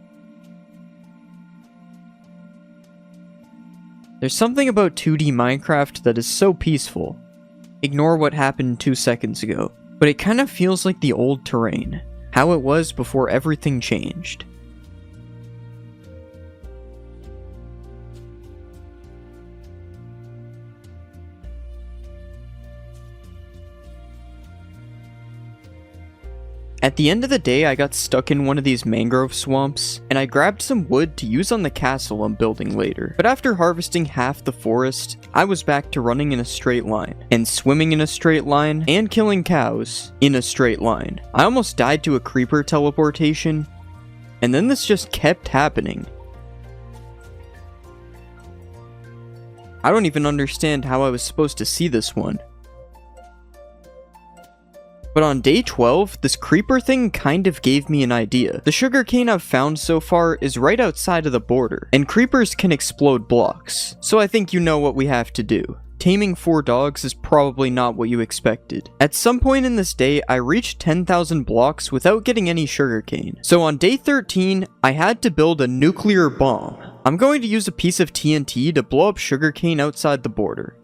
There's something about 2D Minecraft that is so peaceful. Ignore what happened 2 seconds ago, but it kind of feels like the old terrain, how it was before everything changed. At the end of the day, I got stuck in one of these mangrove swamps, and I grabbed some wood to use on the castle I'm building later. But after harvesting half the forest, I was back to running in a straight line, and swimming in a straight line, and killing cows in a straight line. I almost died to a creeper teleportation, and then this just kept happening. I don't even understand how I was supposed to see this one. But on day 12, this creeper thing kind of gave me an idea. The sugarcane I've found so far is right outside of the border, and creepers can explode blocks. So I think you know what we have to do. Taming 4 dogs is probably not what you expected. At some point in this day, I reached 10,000 blocks without getting any sugarcane. So on day 13, I had to build a nuclear bomb. I'm going to use a piece of TNT to blow up sugarcane outside the border.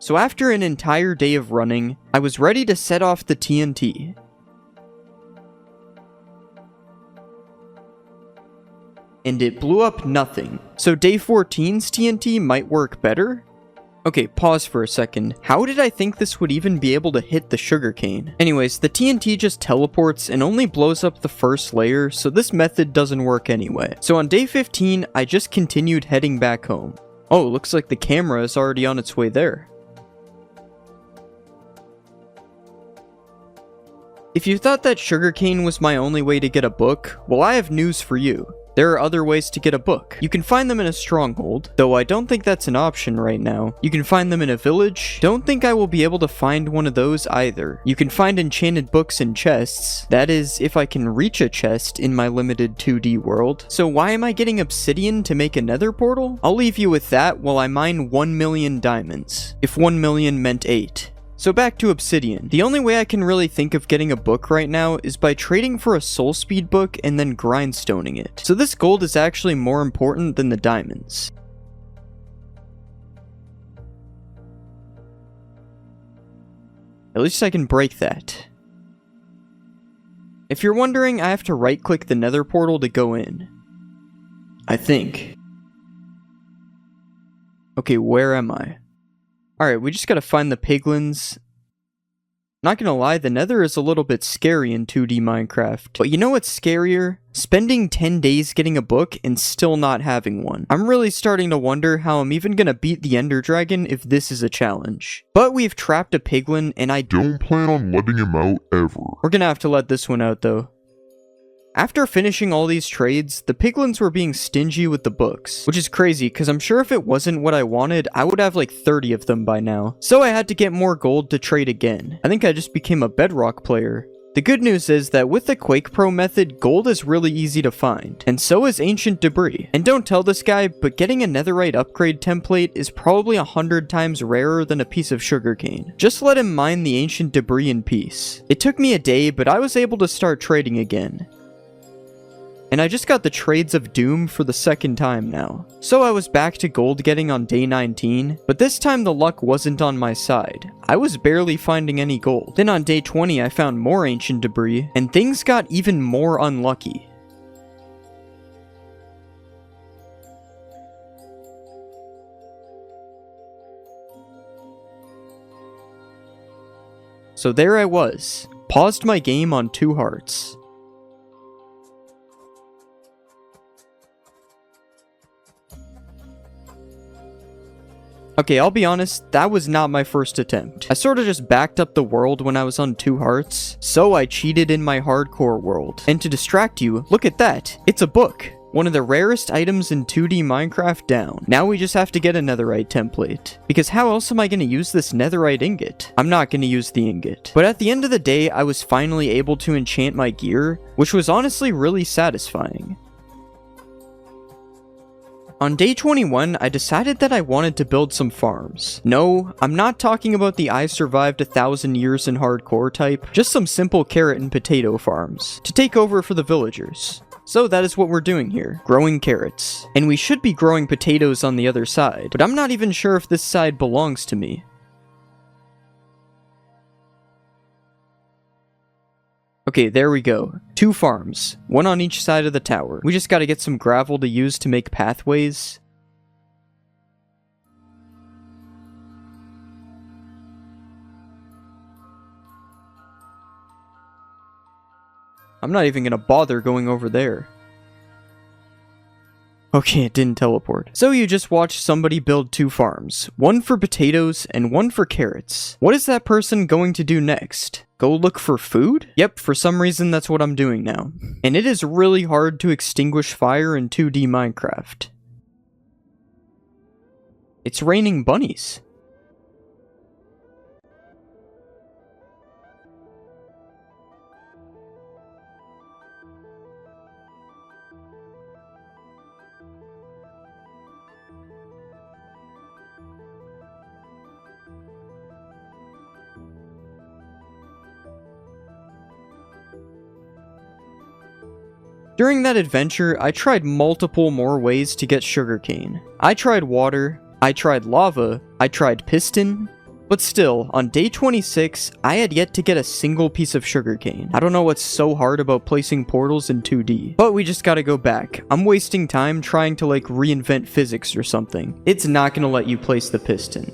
So after an entire day of running, I was ready to set off the TNT. And it blew up nothing. So day 14's TNT might work better? Okay, pause for a second. How did I think this would even be able to hit the sugarcane? Anyways, the TNT just teleports and only blows up the first layer, so this method doesn't work anyway. So on day 15, I just continued heading back home. Oh, looks like the camera is already on its way there. If you thought that sugarcane was my only way to get a book, well, I have news for you. There are other ways to get a book. You can find them in a stronghold, though I don't think that's an option right now. You can find them in a village. Don't think I will be able to find one of those either. You can find enchanted books in chests. That is, if I can reach a chest in my limited 2D world. So why am I getting obsidian to make a nether portal? I'll leave you with that while I mine 1 million diamonds. If 1 million meant 8. So back to Obsidian. The only way I can really think of getting a book right now is by trading for a soul speed book and then grindstoning it. So this gold is actually more important than the diamonds. At least I can break that. If you're wondering, I have to right-click the nether portal to go in. I think. Okay, where am I? Alright, we just gotta find the piglins. Not gonna lie, the nether is a little bit scary in 2D Minecraft. But you know what's scarier? Spending 10 days getting a book and still not having one. I'm really starting to wonder how I'm even gonna beat the Ender Dragon if this is a challenge. But we've trapped a piglin and I Don't plan on letting him out ever. We're gonna have to let this one out though. After finishing all these trades, the piglins were being stingy with the books, which is crazy because I'm sure if it wasn't what I wanted, I would have like 30 of them by now. So I had to get more gold to trade again. I think I just became a Bedrock player. The good news is that with the Quake Pro method, gold is really easy to find, and so is ancient debris. And don't tell this guy, but getting a netherite upgrade template is probably 100 times rarer than a piece of sugarcane. Just let him mine the ancient debris in peace. It took me a day, but I was able to start trading again. And I just got the Trades of Doom for the second time now. So I was back to gold getting on day 19, but this time the luck wasn't on my side. I was barely finding any gold. Then on day 20 I found more ancient debris, and things got even more unlucky. So there I was, paused my game on 2 hearts. Okay, I'll be honest, that was not my first attempt. I sorta just backed up the world when I was on 2 hearts, so I cheated in my hardcore world. And to distract you, look at that, it's a book. One of the rarest items in 2D Minecraft down. Now we just have to get a netherite template. Because how else am I going to use this netherite ingot? I'm not going to use the ingot. But at the end of the day, I was finally able to enchant my gear, which was honestly really satisfying. On day 21, I decided that I wanted to build some farms. No, I'm not talking about the I survived 1,000 years in hardcore type, just some simple carrot and potato farms, to take over for the villagers. So that is what we're doing here, growing carrots. And we should be growing potatoes on the other side, but I'm not even sure if this side belongs to me. Okay, there we go. 2 farms, 1 on each side of the tower. We just gotta get some gravel to use to make pathways. I'm not even gonna bother going over there. Okay, it didn't teleport. So you just watched somebody build 2 farms. 1 for potatoes and 1 for carrots. What is that person going to do next? Go look for food? Yep, for some reason that's what I'm doing now. And it is really hard to extinguish fire in 2D Minecraft. It's raining bunnies. During that adventure, I tried multiple more ways to get sugarcane. I tried water, I tried lava, I tried piston, but still, on day 26, I had yet to get a single piece of sugarcane. I don't know what's so hard about placing portals in 2D, but we just gotta go back. I'm wasting time trying to like reinvent physics or something. It's not gonna let you place the piston.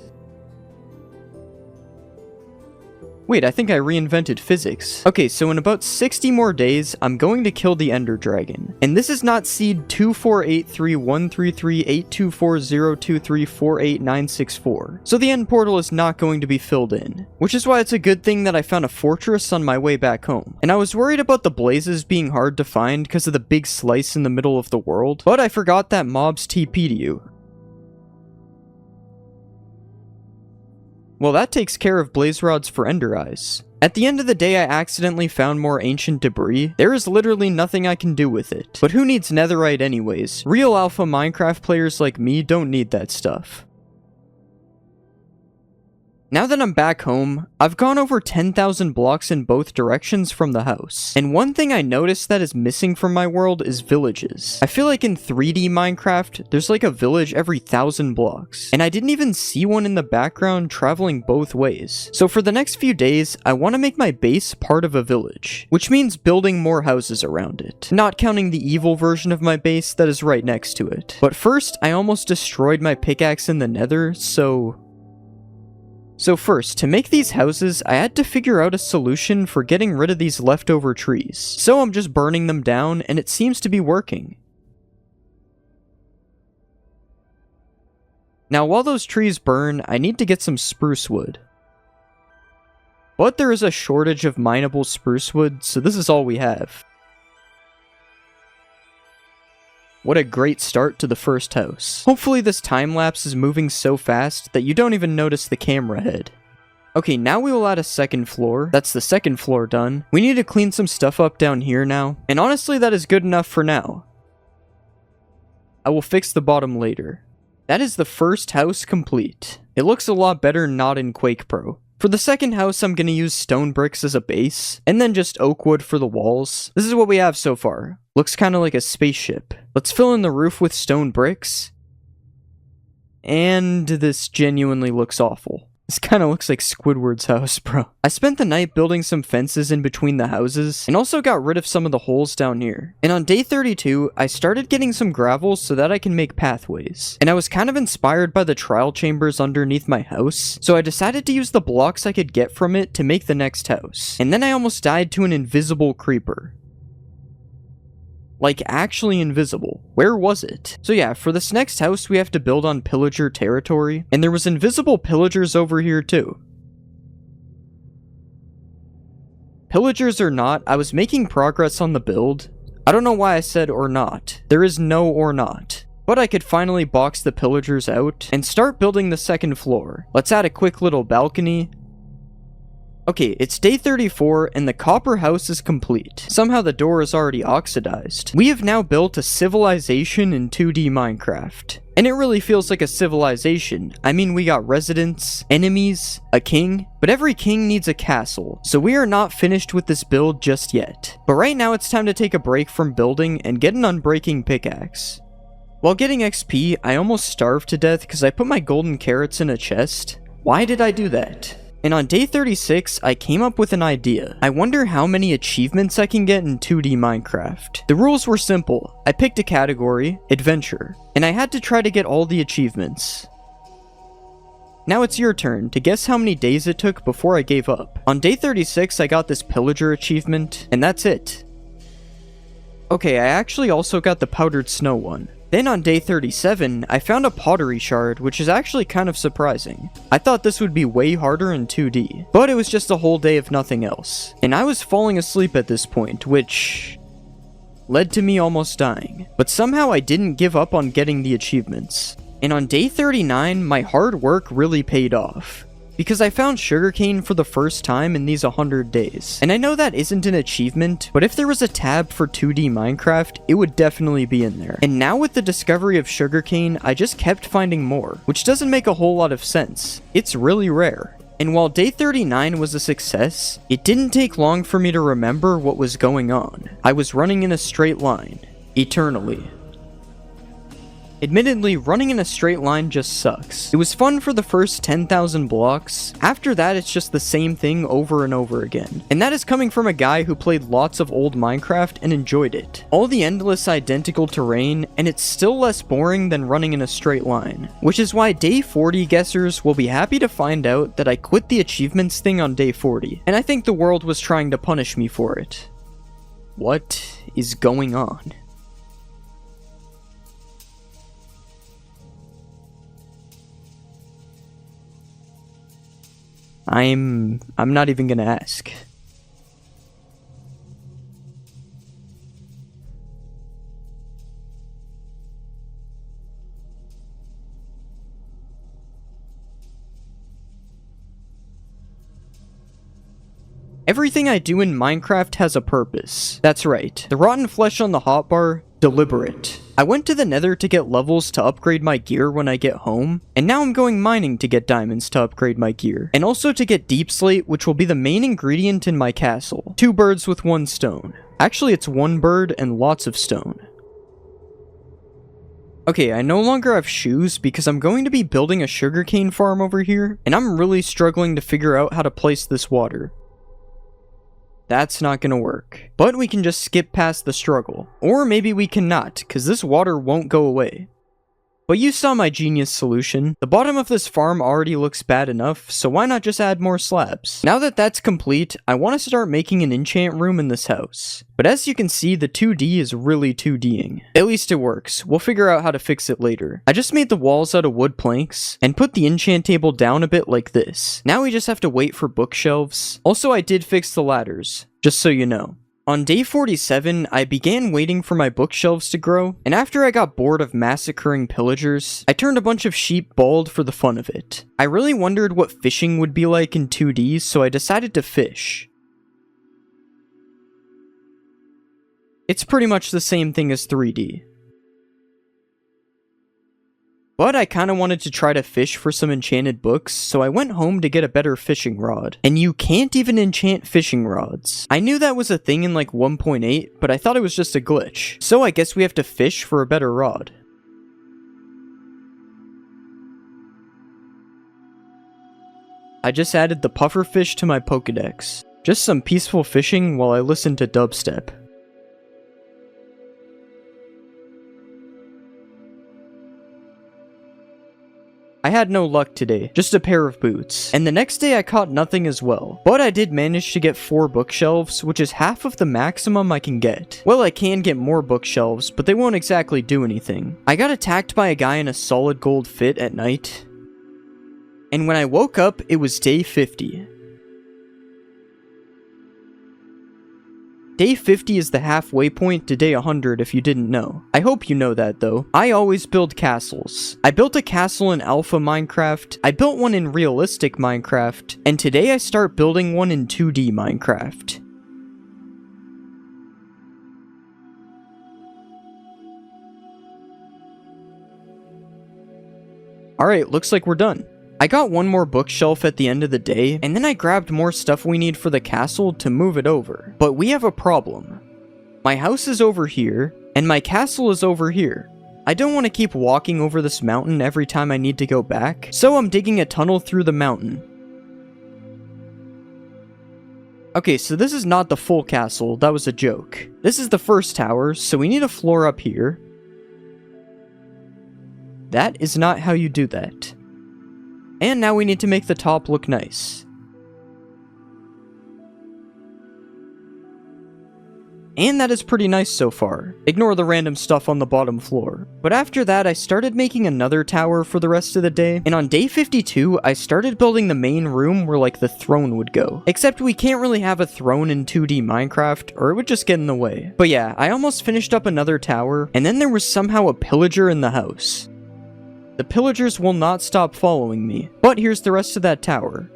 Wait, I think I reinvented physics. Okay, so in about 60 more days, I'm going to kill the Ender Dragon. And this is not seed 2483133824023488964. So the end portal is not going to be filled in. Which is why it's a good thing that I found a fortress on my way back home. And I was worried about the blazes being hard to find because of the big slice in the middle of the world, but I forgot that mobs TP to you. Well, that takes care of blaze rods for ender eyes. At the end of the day, I accidentally found more ancient debris. There is literally nothing I can do with it. But who needs netherite anyways? Real alpha Minecraft players like me don't need that stuff. Now that I'm back home, I've gone over 10,000 blocks in both directions from the house. And one thing I noticed that is missing from my world is villages. I feel like in 3D Minecraft, there's like a village every 1,000 blocks. And I didn't even see one in the background traveling both ways. So for the next few days, I want to make my base part of a village, which means building more houses around it. Not counting the evil version of my base that is right next to it. But first, I almost destroyed my pickaxe in the nether, So first, to make these houses, I had to figure out a solution for getting rid of these leftover trees. So I'm just burning them down, and it seems to be working. Now while those trees burn, I need to get some spruce wood. But there is a shortage of mineable spruce wood, so this is all we have. What a great start to the first house. Hopefully this time-lapse is moving so fast that you don't even notice the camera head. Okay, now we will add a second floor. That's the second floor done. We need to clean some stuff up down here now. And honestly, that is good enough for now. I will fix the bottom later. That is the first house complete. It looks a lot better not in Quake Pro. For the second house, I'm gonna use stone bricks as a base, and then just oak wood for the walls. This is what we have so far. Looks kinda like a spaceship. Let's fill in the roof with stone bricks. And this genuinely looks awful. This kinda looks like Squidward's house, bro. I spent the night building some fences in between the houses, and also got rid of some of the holes down here. And on day 32, I started getting some gravel so that I can make pathways. And I was kind of inspired by the trial chambers underneath my house, so I decided to use the blocks I could get from it to make the next house. And then I almost died to an invisible creeper. Like, actually invisible. Where was it? So yeah, for this next house, we have to build on pillager territory, and there was invisible pillagers over here too. Pillagers or not, I was making progress on the build. I don't know why I said or not. There is no or not. But I could finally box the pillagers out and start building the second floor. Let's add a quick little balcony. Okay, it's day 34 and the copper house is complete. Somehow the door is already oxidized. We have now built a civilization in 2D Minecraft. And it really feels like a civilization. I mean, we got residents, enemies, a king, but every king needs a castle. So we are not finished with this build just yet. But right now it's time to take a break from building and get an unbreaking pickaxe. While getting XP, I almost starved to death because I put my golden carrots in a chest. Why did I do that? And on day 36, I came up with an idea. I wonder how many achievements I can get in 2D Minecraft. The rules were simple. I picked a category, adventure, and I had to try to get all the achievements. Now it's your turn to guess how many days it took before I gave up. On day 36, I got this pillager achievement, and that's it. Okay, I actually also got the powdered snow one. Then on day 37, I found a pottery shard, which is actually kind of surprising. I thought this would be way harder in 2D, but it was just a whole day of nothing else. And I was falling asleep at this point, which led to me almost dying. But somehow I didn't give up on getting the achievements. And on day 39, my hard work really paid off. Because I found sugarcane for the first time in these 100 days. And I know that isn't an achievement, but if there was a tab for 2D Minecraft, it would definitely be in there. And now with the discovery of sugarcane, I just kept finding more, which doesn't make a whole lot of sense. It's really rare. And while day 39 was a success, it didn't take long for me to remember what was going on. I was running in a straight line, eternally. Admittedly, running in a straight line just sucks. It was fun for the first 10,000 blocks. After that, it's just the same thing over and over again. And that is coming from a guy who played lots of old Minecraft and enjoyed it. All the endless identical terrain, and it's still less boring than running in a straight line. Which is why day 40 guessers will be happy to find out that I quit the achievements thing on day 40. And I think the world was trying to punish me for it. What is going on? I'm not even gonna ask. Everything I do in Minecraft has a purpose. That's right. The rotten flesh on the hotbar, deliberate. I went to the nether to get levels to upgrade my gear when I get home, and now I'm going mining to get diamonds to upgrade my gear, and also to get deep slate, which will be the main ingredient in my castle. 2 birds with 1 stone. Actually, it's 1 bird and lots of stone. Okay, I no longer have shoes because I'm going to be building a sugarcane farm over here, and I'm really struggling to figure out how to place this water. That's not gonna work. But we can just skip past the struggle. Or maybe we cannot, because this water won't go away. But you saw my genius solution. The bottom of this farm already looks bad enough, so why not just add more slabs? Now that that's complete, I want to start making an enchant room in this house. But as you can see, the 2D is really 2D'ing. At least it works. We'll figure out how to fix it later. I just made the walls out of wood planks, and put the enchant table down a bit like this. Now we just have to wait for bookshelves. Also, I did fix the ladders, just so you know. On day 47, I began waiting for my bookshelves to grow, and after I got bored of massacring pillagers, I turned a bunch of sheep bald for the fun of it. I really wondered what fishing would be like in 2D, so I decided to fish. It's pretty much the same thing as 3D. But I kinda wanted to try to fish for some enchanted books, so I went home to get a better fishing rod. And you can't even enchant fishing rods. I knew that was a thing in like 1.8, but I thought it was just a glitch. So I guess we have to fish for a better rod. I just added the pufferfish to my Pokedex. Just some peaceful fishing while I listen to dubstep. I had no luck today, just a pair of boots. And the next day I caught nothing as well. But I did manage to get 4 bookshelves, which is half of the maximum I can get. Well, I can get more bookshelves, but they won't exactly do anything. I got attacked by a guy in a solid gold fit at night. And when I woke up, it was day 50. Day 50 is the halfway point to day 100 if you didn't know. I hope you know that though. I always build castles. I built a castle in Alpha Minecraft, I built one in Realistic Minecraft, and today I start building one in 2D Minecraft. Alright, looks like we're done. I got 1 more bookshelf at the end of the day, and then I grabbed more stuff we need for the castle to move it over. But we have a problem. My house is over here, and my castle is over here. I don't want to keep walking over this mountain every time I need to go back, so I'm digging a tunnel through the mountain. Okay, so this is not the full castle, that was a joke. This is the first tower, so we need a floor up here. That is not how you do that. And now we need to make the top look nice. And that is pretty nice so far. Ignore the random stuff on the bottom floor. But after that, I started making another tower for the rest of the day. And on day 52, I started building the main room where like the throne would go. Except we can't really have a throne in 2D Minecraft, or it would just get in the way. But yeah, I almost finished up another tower, and then there was somehow a pillager in the house. The pillagers will not stop following me, but here's the rest of that tower.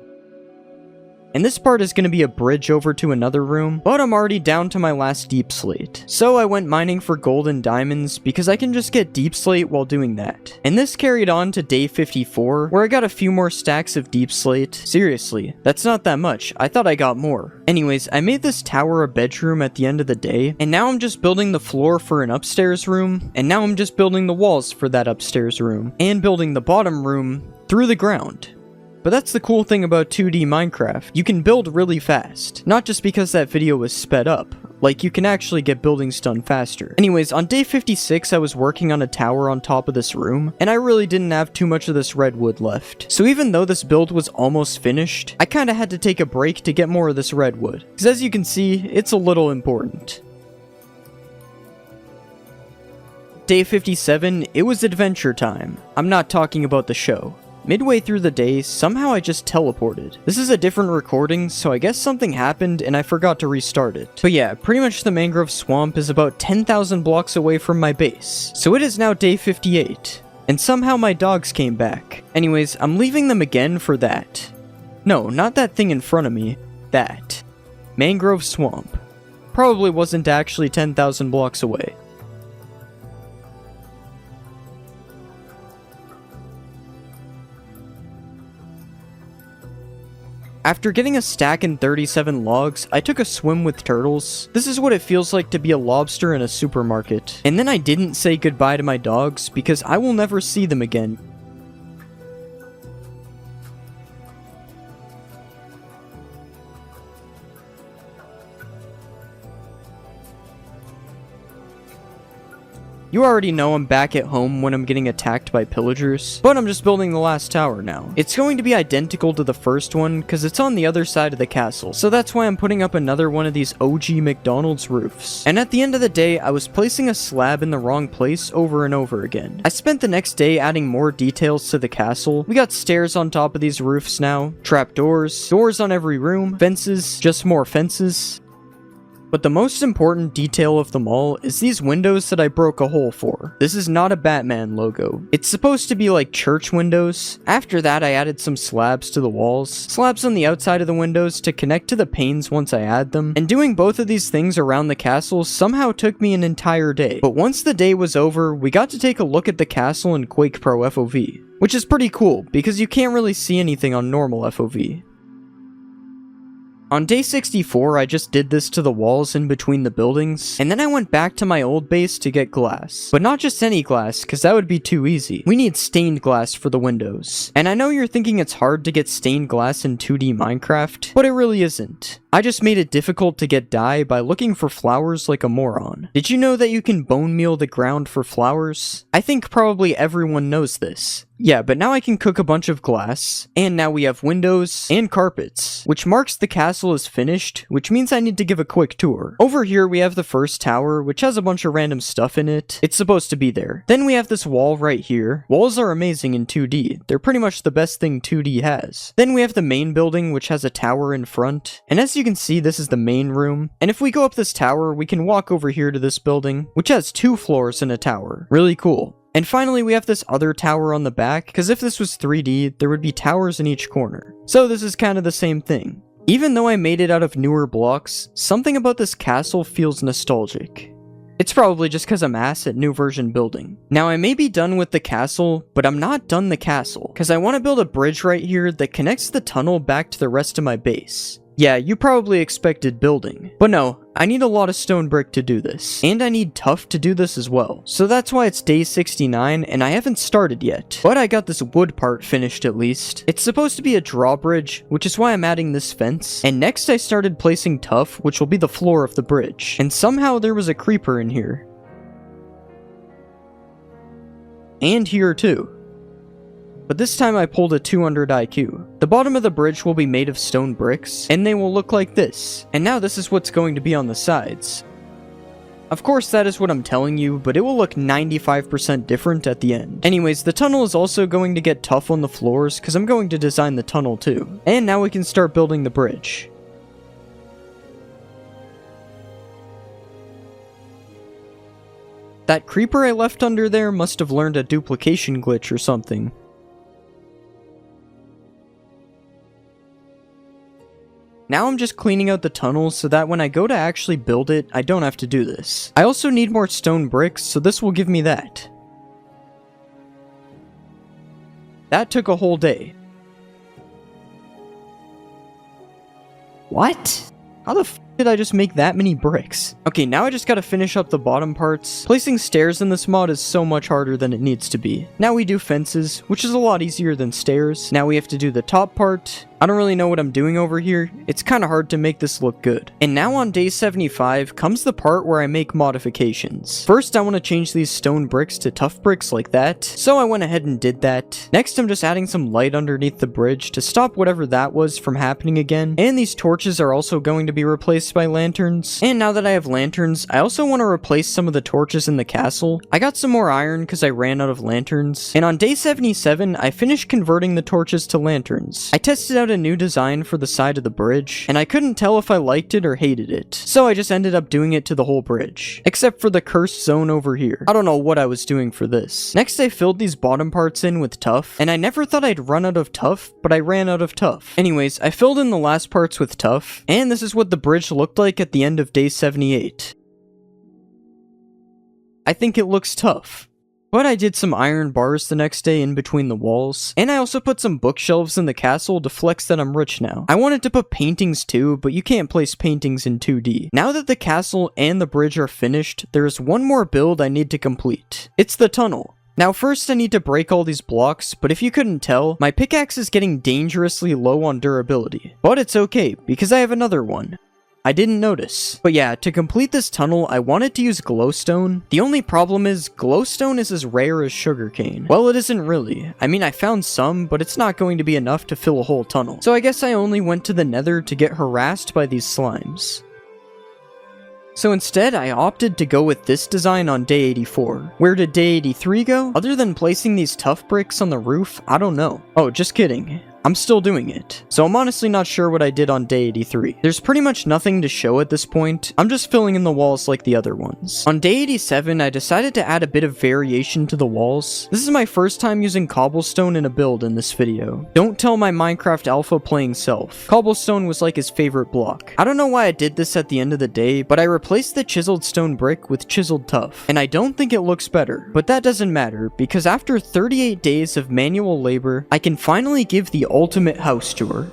And this part is going to be a bridge over to another room, but I'm already down to my last deep slate. So I went mining for gold and diamonds because I can just get deep slate while doing that. And this carried on to day 54, where I got a few more stacks of deep slate. Seriously, that's not that much. I thought I got more. Anyways, I made this tower a bedroom at the end of the day, and now I'm just building the floor for an upstairs room, and now I'm just building the walls for that upstairs room, and building the bottom room through the ground. But that's the cool thing about 2D Minecraft. You can build really fast. Not just because that video was sped up. Like, you can actually get buildings done faster. Anyways, on day 56, I was working on a tower on top of this room, and I really didn't have too much of this redwood left. So even though this build was almost finished, I kinda had to take a break to get more of this redwood. Because as you can see, it's a little important. Day 57, it was adventure time. I'm not talking about the show. Midway through the day, somehow I just teleported. This is a different recording, so I guess something happened and I forgot to restart it. But yeah, pretty much the mangrove swamp is about 10,000 blocks away from my base. So it is now day 58. And somehow my dogs came back. Anyways, I'm leaving them again for that. No, not that thing in front of me. That. Mangrove swamp. Probably wasn't actually 10,000 blocks away. After getting a stack and 37 logs, I took a swim with turtles. This is what it feels like to be a lobster in a supermarket. And then I didn't say goodbye to my dogs because I will never see them again. You already know I'm back at home when I'm getting attacked by pillagers, but I'm just building the last tower now. It's going to be identical to the first one because it's on the other side of the castle, so that's why I'm putting up another one of these OG McDonald's roofs. And at the end of the day, I was placing a slab in the wrong place over and over again. I spent the next day adding more details to the castle. We got stairs on top of these roofs now, trapdoors, doors on every room, fences, just more fences. But the most important detail of them all is these windows that I broke a hole for. This is not a Batman logo. It's supposed to be like church windows. After that, I added some slabs to the walls, slabs on the outside of the windows to connect to the panes once I add them, and doing both of these things around the castle somehow took me an entire day. But once the day was over, we got to take a look at the castle in Quake Pro FOV, which is pretty cool because you can't really see anything on normal FOV. On day 64, I just did this to the walls in between the buildings, and then I went back to my old base to get glass. But not just any glass, because that would be too easy. We need stained glass for the windows. And I know you're thinking it's hard to get stained glass in 2D Minecraft, but it really isn't. I just made it difficult to get dye by looking for flowers like a moron. Did you know that you can bone meal the ground for flowers? I think probably everyone knows this. Yeah, but now I can cook a bunch of glass, and now we have windows and carpets, which marks the castle is finished, which means I need to give a quick tour. Over here we have the first tower, which has a bunch of random stuff in it. It's supposed to be there. Then we have this wall right here. Walls are amazing in 2D. They're pretty much the best thing 2D has. Then we have the main building, which has a tower in front, and as you can see, this is the main room. And if we go up this tower, we can walk over here to this building, which has 2 floors and a tower. Really cool. And finally, we have this other tower on the back, because if this was 3D, there would be towers in each corner. So this is kind of the same thing. Even though I made it out of newer blocks, something about this castle feels nostalgic. It's probably just because I'm ass at new version building. Now I may be done with the castle, but I'm not done the castle, because I want to build a bridge right here that connects the tunnel back to the rest of my base. Yeah, you probably expected building. But no, I need a lot of stone brick to do this. And I need tuff to do this as well. So that's why it's day 69 and I haven't started yet. But I got this wood part finished at least. It's supposed to be a drawbridge, which is why I'm adding this fence. And next I started placing tuff, which will be the floor of the bridge. And somehow there was a creeper in here. And here too. But this time I pulled a 200 IQ. The bottom of the bridge will be made of stone bricks, and they will look like this. And now this is what's going to be on the sides. Of course that is what I'm telling you, but it will look 95% different at the end. Anyways, the tunnel is also going to get tuff on the floors, because I'm going to design the tunnel too. And now we can start building the bridge. That creeper I left under there must have learned a duplication glitch or something. Now I'm just cleaning out the tunnel so that when I go to actually build it, I don't have to do this. I also need more stone bricks, so this will give me that. That took a whole day. What? How the f did I just make that many bricks? Okay, now I just gotta finish up the bottom parts. Placing stairs in this mod is so much harder than it needs to be. Now we do fences, which is a lot easier than stairs. Now we have to do the top part. I don't really know what I'm doing over here. It's kind of hard to make this look good. And now on day 75 comes the part where I make modifications. First, I want to change these stone bricks to tough bricks like that, so I went ahead and did that. Next, I'm just adding some light underneath the bridge to stop whatever that was from happening again. And these torches are also going to be replaced by lanterns. And now that I have lanterns, I also want to replace some of the torches in the castle. I got some more iron because I ran out of lanterns. And on day 77, I finished converting the torches to lanterns. I tested out a new design for the side of the bridge, and I couldn't tell if I liked it or hated it, so I just ended up doing it to the whole bridge, except for the cursed zone over here. I don't know what I was doing for this. Next, I filled these bottom parts in with tuff, and I never thought I'd run out of tuff, but I ran out of tuff. Anyways, I filled in the last parts with tuff, and this is what the bridge looked like at the end of day 78. I think it looks tough. But I did some iron bars the next day in between the walls, and I also put some bookshelves in the castle to flex that I'm rich now. I wanted to put paintings too, but you can't place paintings in 2D. Now that the castle and the bridge are finished, there is one more build I need to complete. It's the tunnel. Now first I need to break all these blocks, but if you couldn't tell, my pickaxe is getting dangerously low on durability. But it's okay, because I have another one. I didn't notice. But yeah, to complete this tunnel, I wanted to use glowstone. The only problem is, glowstone is as rare as sugarcane. Well, it isn't really. I mean, I found some, but it's not going to be enough to fill a whole tunnel. So I guess I only went to the nether to get harassed by these slimes. So instead, I opted to go with this design on day 84. Where did day 83 go? Other than placing these tough bricks on the roof, I don't know. Oh, just kidding. I'm still doing it. So I'm honestly not sure what I did on day 83. There's pretty much nothing to show at this point. I'm just filling in the walls like the other ones. On day 87, I decided to add a bit of variation to the walls. This is my first time using cobblestone in a build in this video. Don't tell my Minecraft alpha playing self. Cobblestone was like his favorite block. I don't know why I did this at the end of the day, but I replaced the chiseled stone brick with chiseled tuff. And I don't think it looks better. But that doesn't matter, because after 38 days of manual labor, I can finally give the ultimate house tour.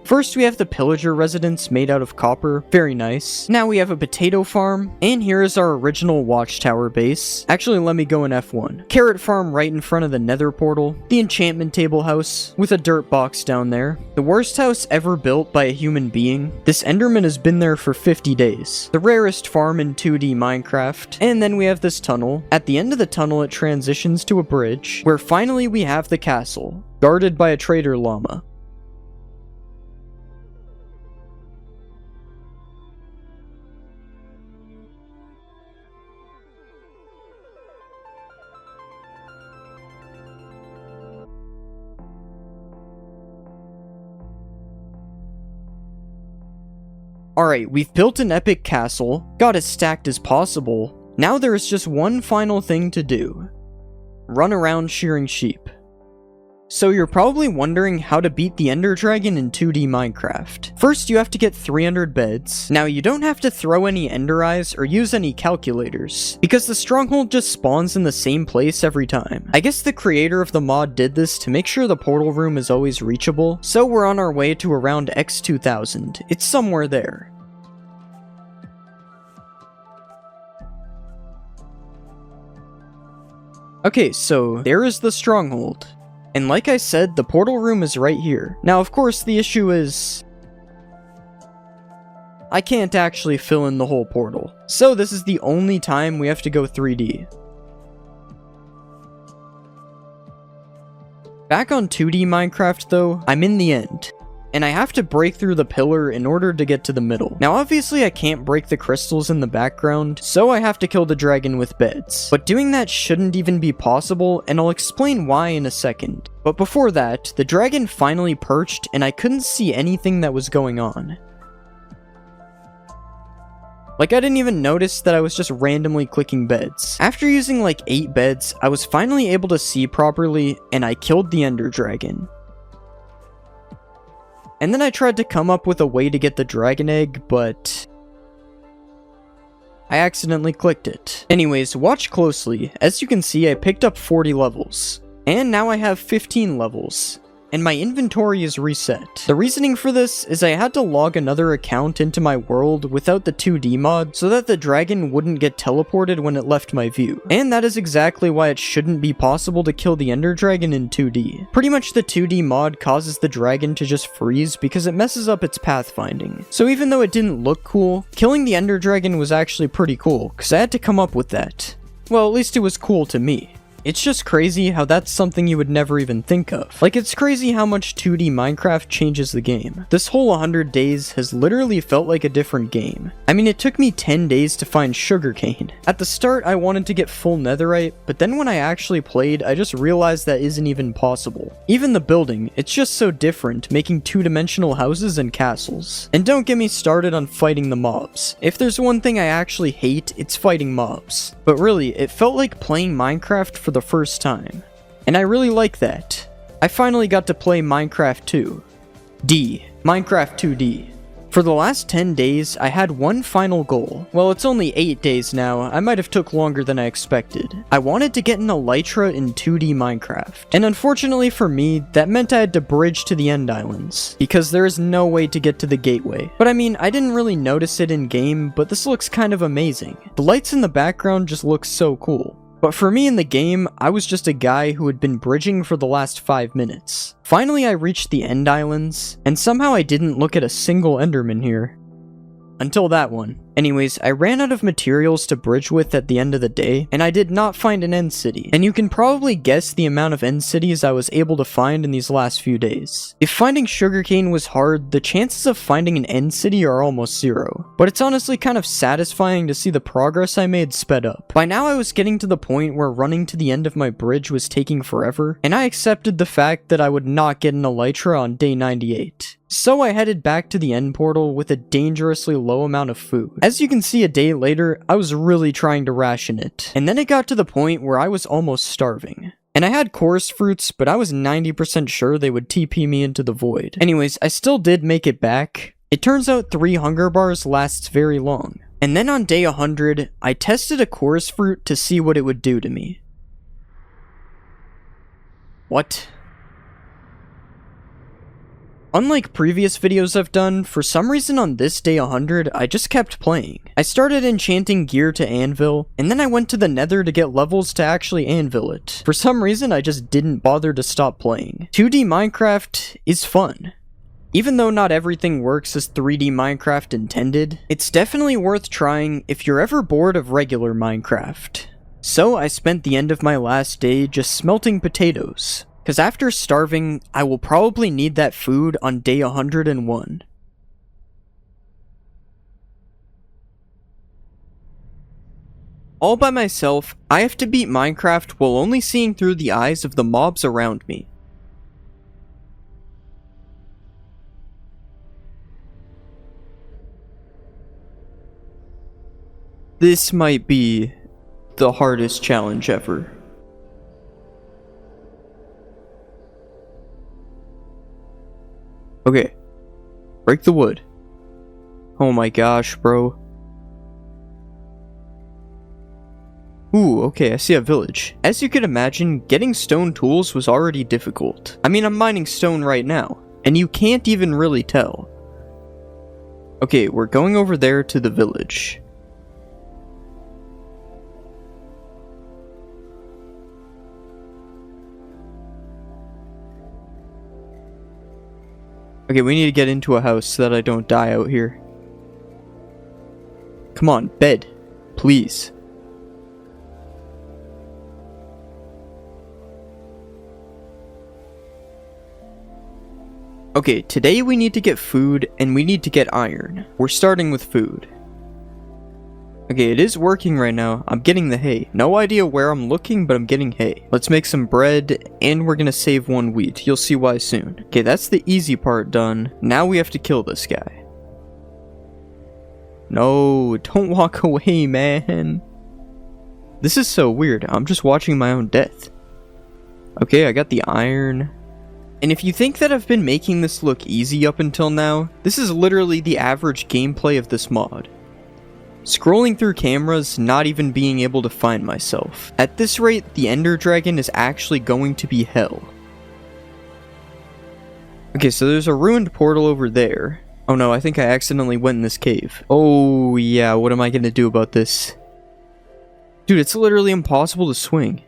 First, we have the pillager residence made out of copper. Very nice. Now we have a potato farm, and here is our original watchtower base. Actually, let me go in F1. Carrot farm right in front of the nether portal. The enchantment table house with a dirt box down there. The worst house ever built by a human being. This enderman has been there for 50 days. The rarest farm in 2D Minecraft. And then we have this tunnel. At the end of the tunnel, it transitions to a bridge, where finally we have the castle, guarded by a trader llama. Alright, we've built an epic castle, got as stacked as possible. Now there is just one final thing to do. Run around shearing sheep. So you're probably wondering how to beat the Ender Dragon in 2D Minecraft. First, you have to get 300 beds. Now, you don't have to throw any Ender Eyes or use any calculators, because the stronghold just spawns in the same place every time. I guess the creator of the mod did this to make sure the portal room is always reachable, so we're on our way to around X2000. It's somewhere there. Okay, so there is the stronghold. And like I said, the portal room is right here. Now, of course, the issue is I can't actually fill in the whole portal. So this is the only time we have to go 3D. Back on 2D Minecraft though, I'm in the end. And I have to break through the pillar in order to get to the middle. Now obviously I can't break the crystals in the background, so I have to kill the dragon with beds. But doing that shouldn't even be possible, and I'll explain why in a second. But before that, the dragon finally perched and I couldn't see anything that was going on. Like, I didn't even notice that I was just randomly clicking beds. After using like 8 beds, I was finally able to see properly, and I killed the Ender Dragon. And then I tried to come up with a way to get the dragon egg, but I accidentally clicked it. Anyways, watch closely. As you can see, I picked up 40 levels. And now I have 15 levels. And my inventory is reset. The reasoning for this is I had to log another account into my world without the 2D mod so that the dragon wouldn't get teleported when it left my view. And that is exactly why it shouldn't be possible to kill the Ender Dragon in 2D. Pretty much the 2D mod causes the dragon to just freeze because it messes up its pathfinding. So even though it didn't look cool, killing the Ender Dragon was actually pretty cool because I had to come up with that. Well, at least it was cool to me. It's just crazy how that's something you would never even think of. Like, it's crazy how much 2D Minecraft changes the game. This whole 100 days has literally felt like a different game. I mean, it took me 10 days to find sugarcane. At the start, I wanted to get full netherite, but then when I actually played, I just realized that isn't even possible. Even the building, it's just so different, making two-dimensional houses and castles. And don't get me started on fighting the mobs. If there's one thing I actually hate, it's fighting mobs. But really, it felt like playing Minecraft for the first time. And I really like that. I finally got to play Minecraft 2. Minecraft 2D. For the last 10 days, I had one final goal. Well, it's only 8 days now, I might have took longer than I expected. I wanted to get an elytra in 2D Minecraft. And unfortunately for me, that meant I had to bridge to the End Islands, because there is no way to get to the gateway. But I mean, I didn't really notice it in game, but this looks kind of amazing. The lights in the background just look so cool. But for me in the game, I was just a guy who had been bridging for the last 5 minutes. Finally I reached the End Islands, and somehow I didn't look at a single Enderman here. Until that one. Anyways, I ran out of materials to bridge with at the end of the day, and I did not find an end city. And you can probably guess the amount of end cities I was able to find in these last few days. If finding sugarcane was hard, the chances of finding an end city are almost zero. But it's honestly kind of satisfying to see the progress I made sped up. By now I was getting to the point where running to the end of my bridge was taking forever, and I accepted the fact that I would not get an elytra on day 98. So I headed back to the end portal with a dangerously low amount of food. As you can see, a day later, I was really trying to ration it. And then it got to the point where I was almost starving. And I had chorus fruits, but I was 90% sure they would TP me into the void. Anyways, I still did make it back. It turns out 3 hunger bars lasts very long. And then on day 100, I tested a chorus fruit to see what it would do to me. What? Unlike previous videos I've done, for some reason on this day 100, I just kept playing. I started enchanting gear to anvil, and then I went to the nether to get levels to actually anvil it. For some reason, I just didn't bother to stop playing. 2D Minecraft is fun. Even though not everything works as 3D Minecraft intended, it's definitely worth trying if you're ever bored of regular Minecraft. So I spent the end of my last day just smelting potatoes. Because after starving, I will probably need that food on day 101. All by myself, I have to beat Minecraft while only seeing through the eyes of the mobs around me. This might be the hardest challenge ever. Okay. Break the wood. Oh my gosh, bro. Ooh, okay, I see a village. As you could imagine, getting stone tools was already difficult. I mean, I'm mining stone right now, and you can't even really tell. Okay, we're going over there to the village. Okay, we need to get into a house so that I don't die out here. Come on, bed. Please. Okay, today we need to get food and we need to get iron. We're starting with food. Okay, it is working right now. I'm getting the hay. No idea where I'm looking, but I'm getting hay. Let's make some bread, and we're gonna save 1 wheat. You'll see why soon. Okay, that's the easy part done. Now we have to kill this guy. No, don't walk away, man. This is so weird. I'm just watching my own death. Okay, I got the iron. And if you think that I've been making this look easy up until now, this is literally the average gameplay of this mod. Scrolling through cameras, not even being able to find myself. At this rate, the Ender Dragon is actually going to be hell. Okay, so there's a ruined portal over there. Oh no, I think I accidentally went in this cave. Oh yeah, what am I gonna do about this? Dude, it's literally impossible to swing.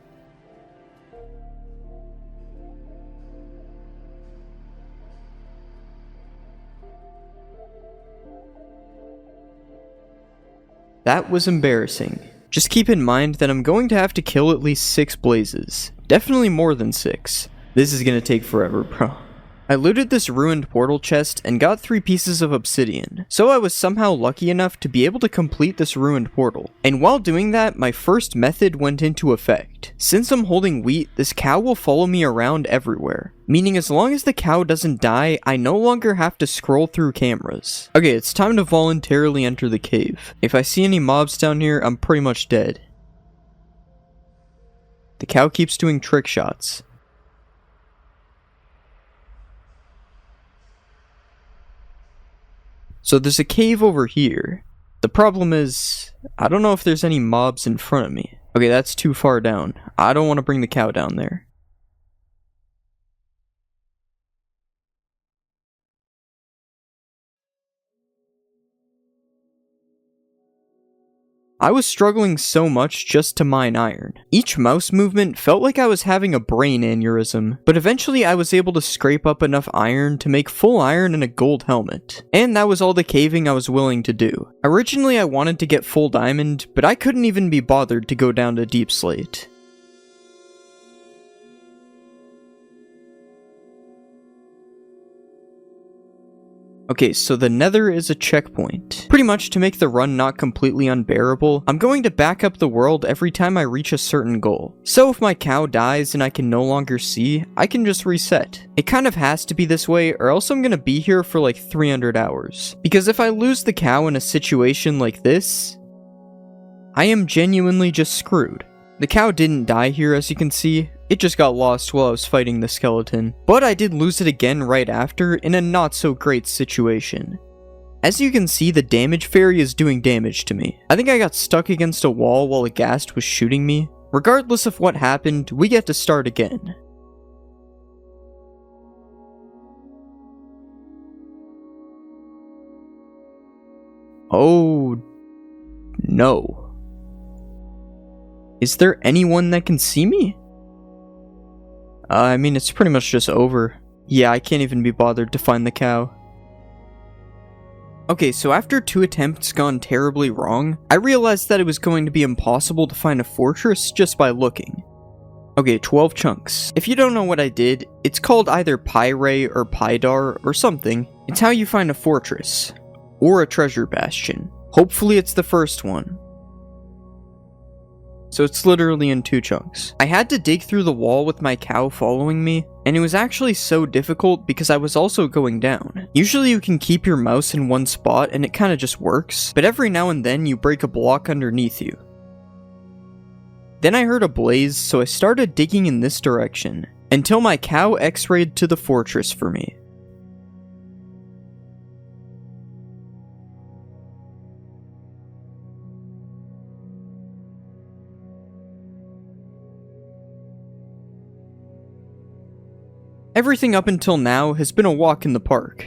That was embarrassing. Just keep in mind that I'm going to have to kill at least 6 blazes. Definitely more than 6. This is gonna take forever, bro. I looted this ruined portal chest and got 3 pieces of obsidian, so I was somehow lucky enough to be able to complete this ruined portal. And while doing that, my first method went into effect. Since I'm holding wheat, this cow will follow me around everywhere. Meaning as long as the cow doesn't die, I no longer have to scroll through cameras. Okay, it's time to voluntarily enter the cave. If I see any mobs down here, I'm pretty much dead. The cow keeps doing trick shots. So there's a cave over here. The problem is, I don't know if there's any mobs in front of me. Okay, that's too far down. I don't want to bring the cow down there. I was struggling so much just to mine iron. Each mouse movement felt like I was having a brain aneurysm, but eventually I was able to scrape up enough iron to make full iron and a gold helmet. And that was all the caving I was willing to do. Originally I wanted to get full diamond, but I couldn't even be bothered to go down to deep slate. Okay, so the Nether is a checkpoint. Pretty much to make the run not completely unbearable, I'm going to back up the world every time I reach a certain goal. So if my cow dies and I can no longer see, I can just reset. It kind of has to be this way or else I'm gonna be here for like 300 hours. Because if I lose the cow in a situation like this, I am genuinely just screwed. The cow didn't die here as you can see. It just got lost while I was fighting the skeleton, but I did lose it again right after in a not so great situation. As you can see, the damage fairy is doing damage to me. I think I got stuck against a wall while a ghast was shooting me. Regardless of what happened, we get to start again. Oh no. Is there anyone that can see me? I mean, it's pretty much just over. Yeah, I can't even be bothered to find the cow. Okay, so after 2 attempts gone terribly wrong, I realized that it was going to be impossible to find a fortress just by looking. Okay, 12 chunks. If you don't know what I did, it's called either Pyre or Pydar or something. It's how you find a fortress. Or a treasure bastion. Hopefully it's the first one. So it's literally in 2 chunks. I had to dig through the wall with my cow following me, and it was actually so difficult because I was also going down. Usually you can keep your mouse in one spot and it kind of just works, but every now and then you break a block underneath you. Then I heard a blaze, so I started digging in this direction, until my cow x-rayed to the fortress for me. Everything up until now has been a walk in the park.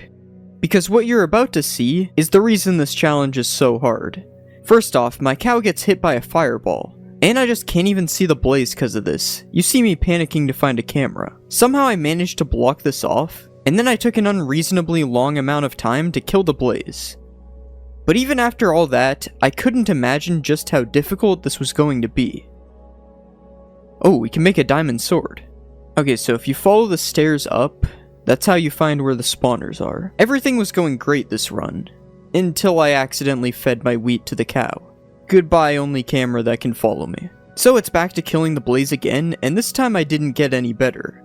Because what you're about to see is the reason this challenge is so hard. First off, my cow gets hit by a fireball, and I just can't even see the blaze because of this. You see me panicking to find a camera. Somehow I managed to block this off, and then I took an unreasonably long amount of time to kill the blaze. But even after all that, I couldn't imagine just how difficult this was going to be. Oh, we can make a diamond sword. Okay, so if you follow the stairs up, that's how you find where the spawners are. Everything was going great this run, until I accidentally fed my wheat to the cow. Goodbye, only camera that can follow me. So it's back to killing the blaze again, and this time I didn't get any better.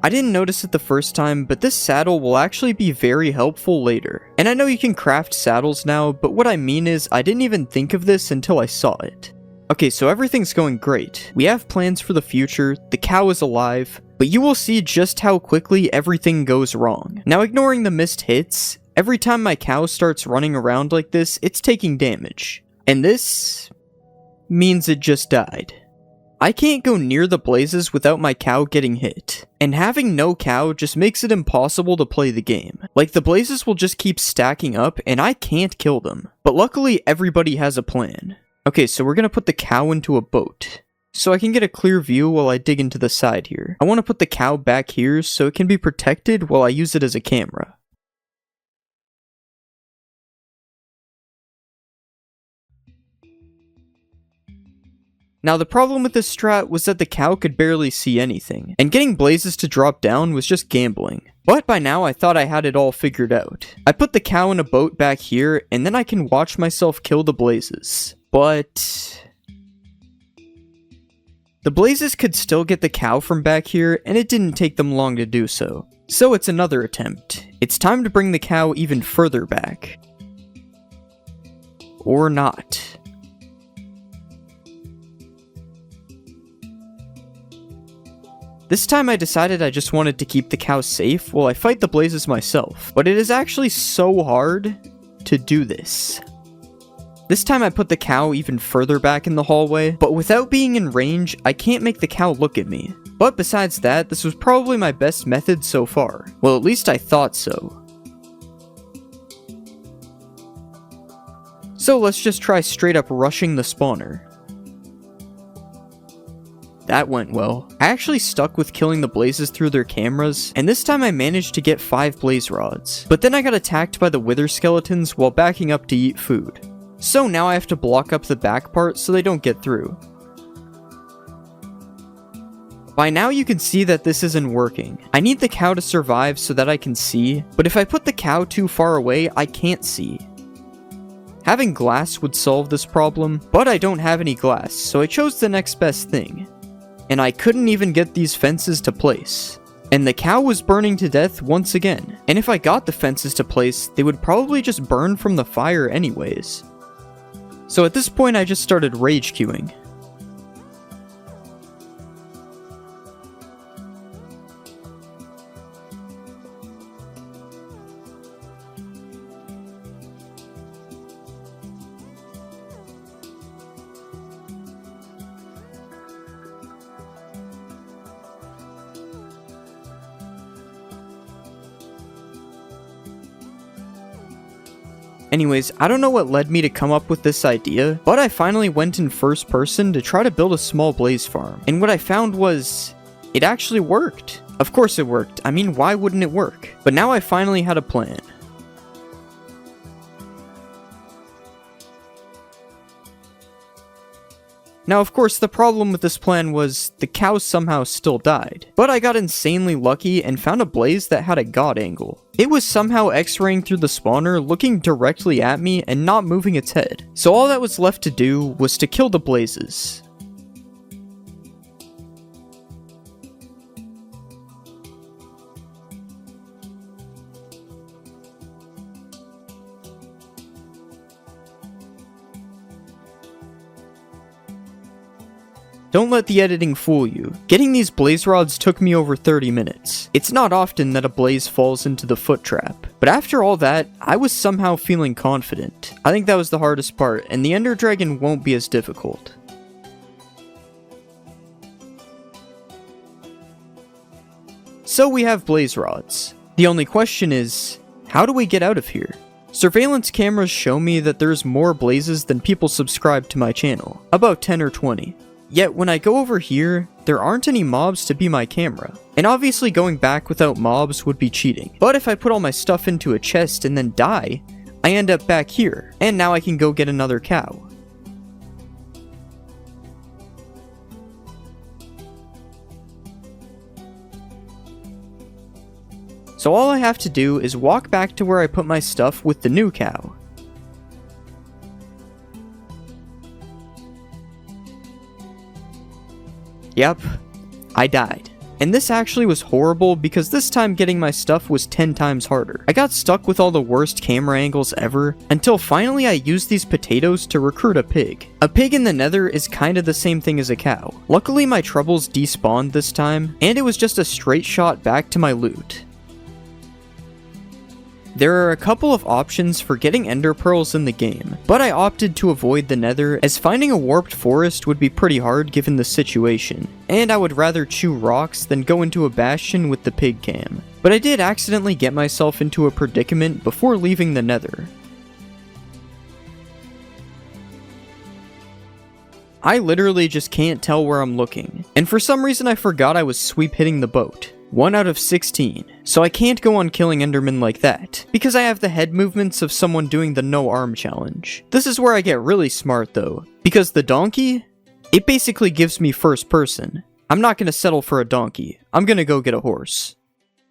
I didn't notice it the first time, but this saddle will actually be very helpful later. And I know you can craft saddles now, but what I mean is I didn't even think of this until I saw it. Okay, so everything's going great. We have plans for the future, the cow is alive, but you will see just how quickly everything goes wrong. Now, ignoring the missed hits, every time my cow starts running around like this, it's taking damage. And this means it just died. I can't go near the blazes without my cow getting hit. And having no cow just makes it impossible to play the game. Like, the blazes will just keep stacking up and I can't kill them. But luckily, everybody has a plan. Okay, so we're gonna put the cow into a boat, so I can get a clear view while I dig into the side here. I want to put the cow back here so it can be protected while I use it as a camera. Now the problem with this strat was that the cow could barely see anything, and getting blazes to drop down was just gambling. But by now I thought I had it all figured out. I put the cow in a boat back here, and then I can watch myself kill the blazes. But the blazes could still get the cow from back here, and it didn't take them long to do so. So it's another attempt. It's time to bring the cow even further back. Or not. This time I decided I just wanted to keep the cow safe while I fight the blazes myself. But it is actually so hard to do this. This time I put the cow even further back in the hallway, but without being in range, I can't make the cow look at me. But besides that, this was probably my best method so far. Well, at least I thought so. So let's just try straight up rushing the spawner. That went well. I actually stuck with killing the blazes through their cameras, and this time I managed to get 5 blaze rods. But then I got attacked by the wither skeletons while backing up to eat food. So now I have to block up the back part so they don't get through. By now you can see that this isn't working. I need the cow to survive so that I can see, but if I put the cow too far away, I can't see. Having glass would solve this problem, but I don't have any glass, so I chose the next best thing. And I couldn't even get these fences to place. And the cow was burning to death once again. And if I got the fences to place, they would probably just burn from the fire anyways. So at this point I just started rage queuing. Anyways, I don't know what led me to come up with this idea, but I finally went in first person to try to build a small blaze farm. And what I found was, it actually worked. Of course it worked. I mean, why wouldn't it work? But now I finally had a plan. Now, of course, the problem with this plan was the cows somehow still died. But I got insanely lucky and found a blaze that had a god angle. It was somehow x-raying through the spawner, looking directly at me and not moving its head. So all that was left to do was to kill the blazes. Don't let the editing fool you. Getting these blaze rods took me over 30 minutes. It's not often that a blaze falls into the foot trap. But after all that, I was somehow feeling confident. I think that was the hardest part, and the Ender Dragon won't be as difficult. So we have blaze rods. The only question is, how do we get out of here? Surveillance cameras show me that there's more blazes than people subscribe to my channel. About 10 or 20. Yet when I go over here, there aren't any mobs to be my camera. And obviously going back without mobs would be cheating. But if I put all my stuff into a chest and then die, I end up back here. And now I can go get another cow. So all I have to do is walk back to where I put my stuff with the new cow. Yep, I died. And this actually was horrible because this time getting my stuff was 10 times harder. I got stuck with all the worst camera angles ever, until finally I used these potatoes to recruit a pig. A pig in the nether is kinda the same thing as a cow. Luckily my troubles despawned this time, and it was just a straight shot back to my loot. There are a couple of options for getting ender pearls in the game, but I opted to avoid the nether as finding a warped forest would be pretty hard given the situation, and I would rather chew rocks than go into a bastion with the pig cam. But I did accidentally get myself into a predicament before leaving the nether. I literally just can't tell where I'm looking, and for some reason I forgot I was sweep hitting the boat. 1 out of 16, so I can't go on killing Endermen like that, because I have the head movements of someone doing the no arm challenge. This is where I get really smart though, because the donkey, it basically gives me first person. I'm not gonna settle for a donkey, I'm gonna go get a horse.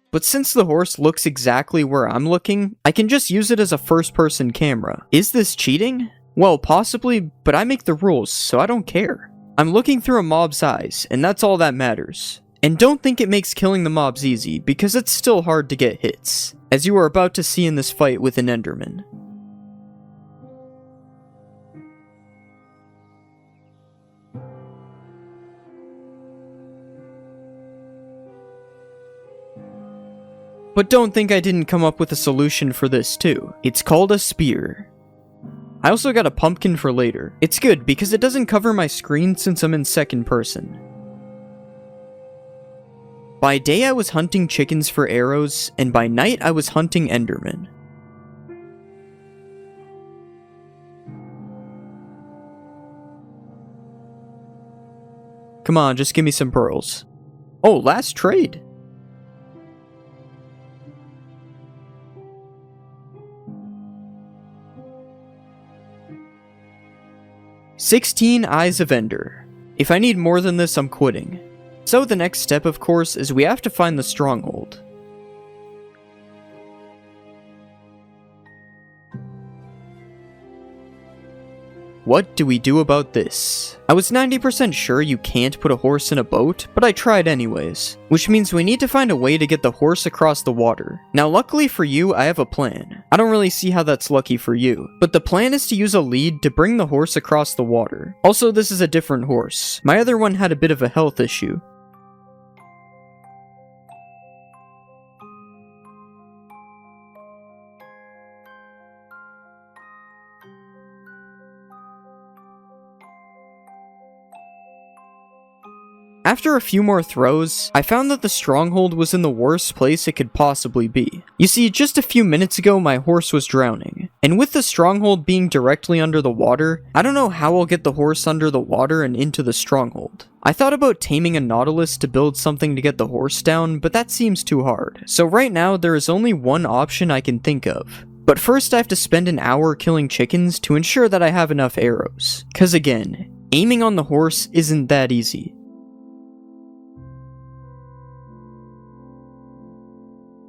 But since the horse looks exactly where I'm looking, I can just use it as a first person camera. Is this cheating? Well, possibly, but I make the rules, so I don't care. I'm looking through a mob's eyes, and that's all that matters. And don't think it makes killing the mobs easy, because it's still hard to get hits, as you are about to see in this fight with an Enderman. But don't think I didn't come up with a solution for this too. It's called a spear. I also got a pumpkin for later. It's good because it doesn't cover my screen since I'm in second person. By day I was hunting chickens for arrows, and by night I was hunting endermen. Come on, just give me some pearls. Oh, last trade. "16 Eyes of Ender. If I need more than this, I'm quitting." So the next step, of course, is we have to find the stronghold. What do we do about this? I was 90% sure you can't put a horse in a boat, but I tried anyways. Which means we need to find a way to get the horse across the water. Now luckily for you, I have a plan. I don't really see how that's lucky for you, but the plan is to use a lead to bring the horse across the water. Also, this is a different horse. My other one had a bit of a health issue. After a few more throws, I found that the stronghold was in the worst place it could possibly be. You see, just a few minutes ago my horse was drowning, and with the stronghold being directly under the water, I don't know how I'll get the horse under the water and into the stronghold. I thought about taming a nautilus to build something to get the horse down, but that seems too hard. So right now there is only one option I can think of. But first I have to spend an hour killing chickens to ensure that I have enough arrows. Cause again, aiming on the horse isn't that easy.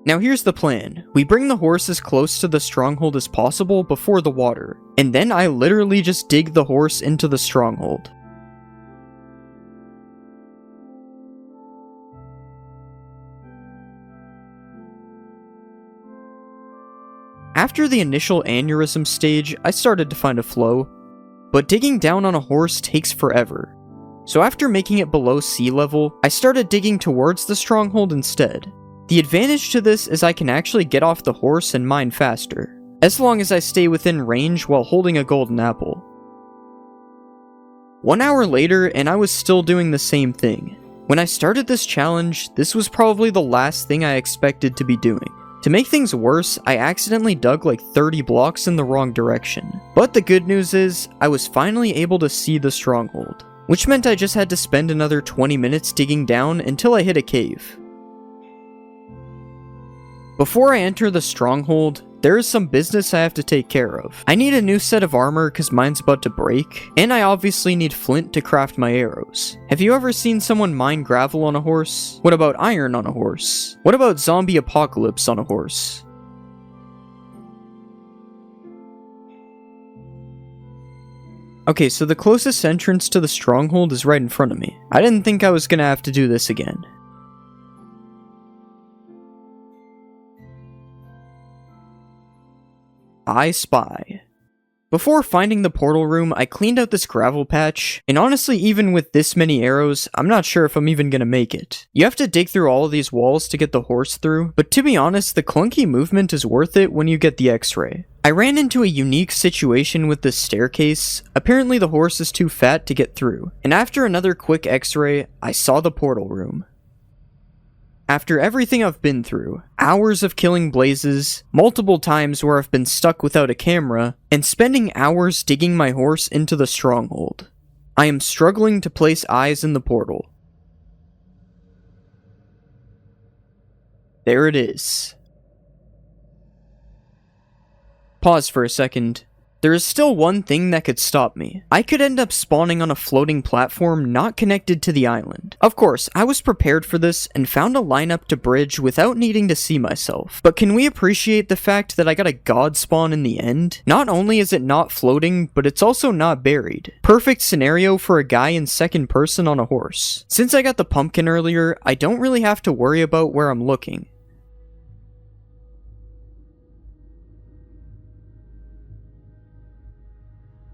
Now here's the plan. We bring the horse as close to the stronghold as possible before the water, and then I literally just dig the horse into the stronghold. After the initial aneurysm stage, I started to find a flow, but digging down on a horse takes forever. So after making it below sea level, I started digging towards the stronghold instead. The advantage to this is I can actually get off the horse and mine faster, as long as I stay within range while holding a golden apple. 1 hour later, and I was still doing the same thing. When I started this challenge, this was probably the last thing I expected to be doing. To make things worse, I accidentally dug like 30 blocks in the wrong direction. But the good news is, I was finally able to see the stronghold, which meant I just had to spend another 20 minutes digging down until I hit a cave. Before I enter the stronghold, there is some business I have to take care of. I need a new set of armor because mine's about to break, and I obviously need flint to craft my arrows. Have you ever seen someone mine gravel on a horse? What about iron on a horse? What about zombie apocalypse on a horse? Okay, so the closest entrance to the stronghold is right in front of me. I didn't think I was gonna have to do this again. I spy. Before finding the portal room, I cleaned out this gravel patch, and honestly, even with this many arrows, I'm not sure if I'm even gonna make it. You have to dig through all of these walls to get the horse through, but to be honest, the clunky movement is worth it when you get the X-ray. I ran into a unique situation with this staircase. Apparently the horse is too fat to get through, and after another quick X-ray, I saw the portal room. After everything I've been through, hours of killing blazes, multiple times where I've been stuck without a camera, and spending hours digging my horse into the stronghold, I am struggling to place eyes in the portal. There it is. Pause for a second. There is still one thing that could stop me. I could end up spawning on a floating platform not connected to the island. Of course, I was prepared for this and found a lineup to bridge without needing to see myself. But can we appreciate the fact that I got a god spawn in the end? Not only is it not floating, but it's also not buried. Perfect scenario for a guy in second person on a horse. Since I got the pumpkin earlier, I don't really have to worry about where I'm looking.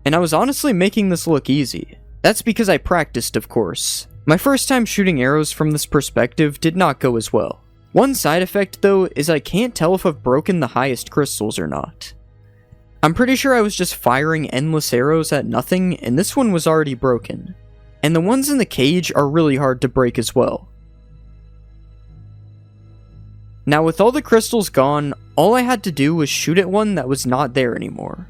And I was honestly making this look easy. That's because I practiced, of course. My first time shooting arrows from this perspective did not go as well. One side effect though is I can't tell if I've broken the highest crystals or not. I'm pretty sure I was just firing endless arrows at nothing, and this one was already broken. And the ones in the cage are really hard to break as well. Now with all the crystals gone, all I had to do was shoot at one that was not there anymore.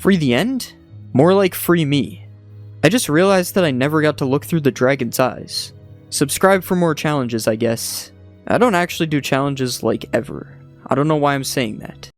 Free the end? More like free me. I just realized that I never got to look through the dragon's eyes. Subscribe for more challenges, I guess. I don't actually do challenges like ever. I don't know why I'm saying that.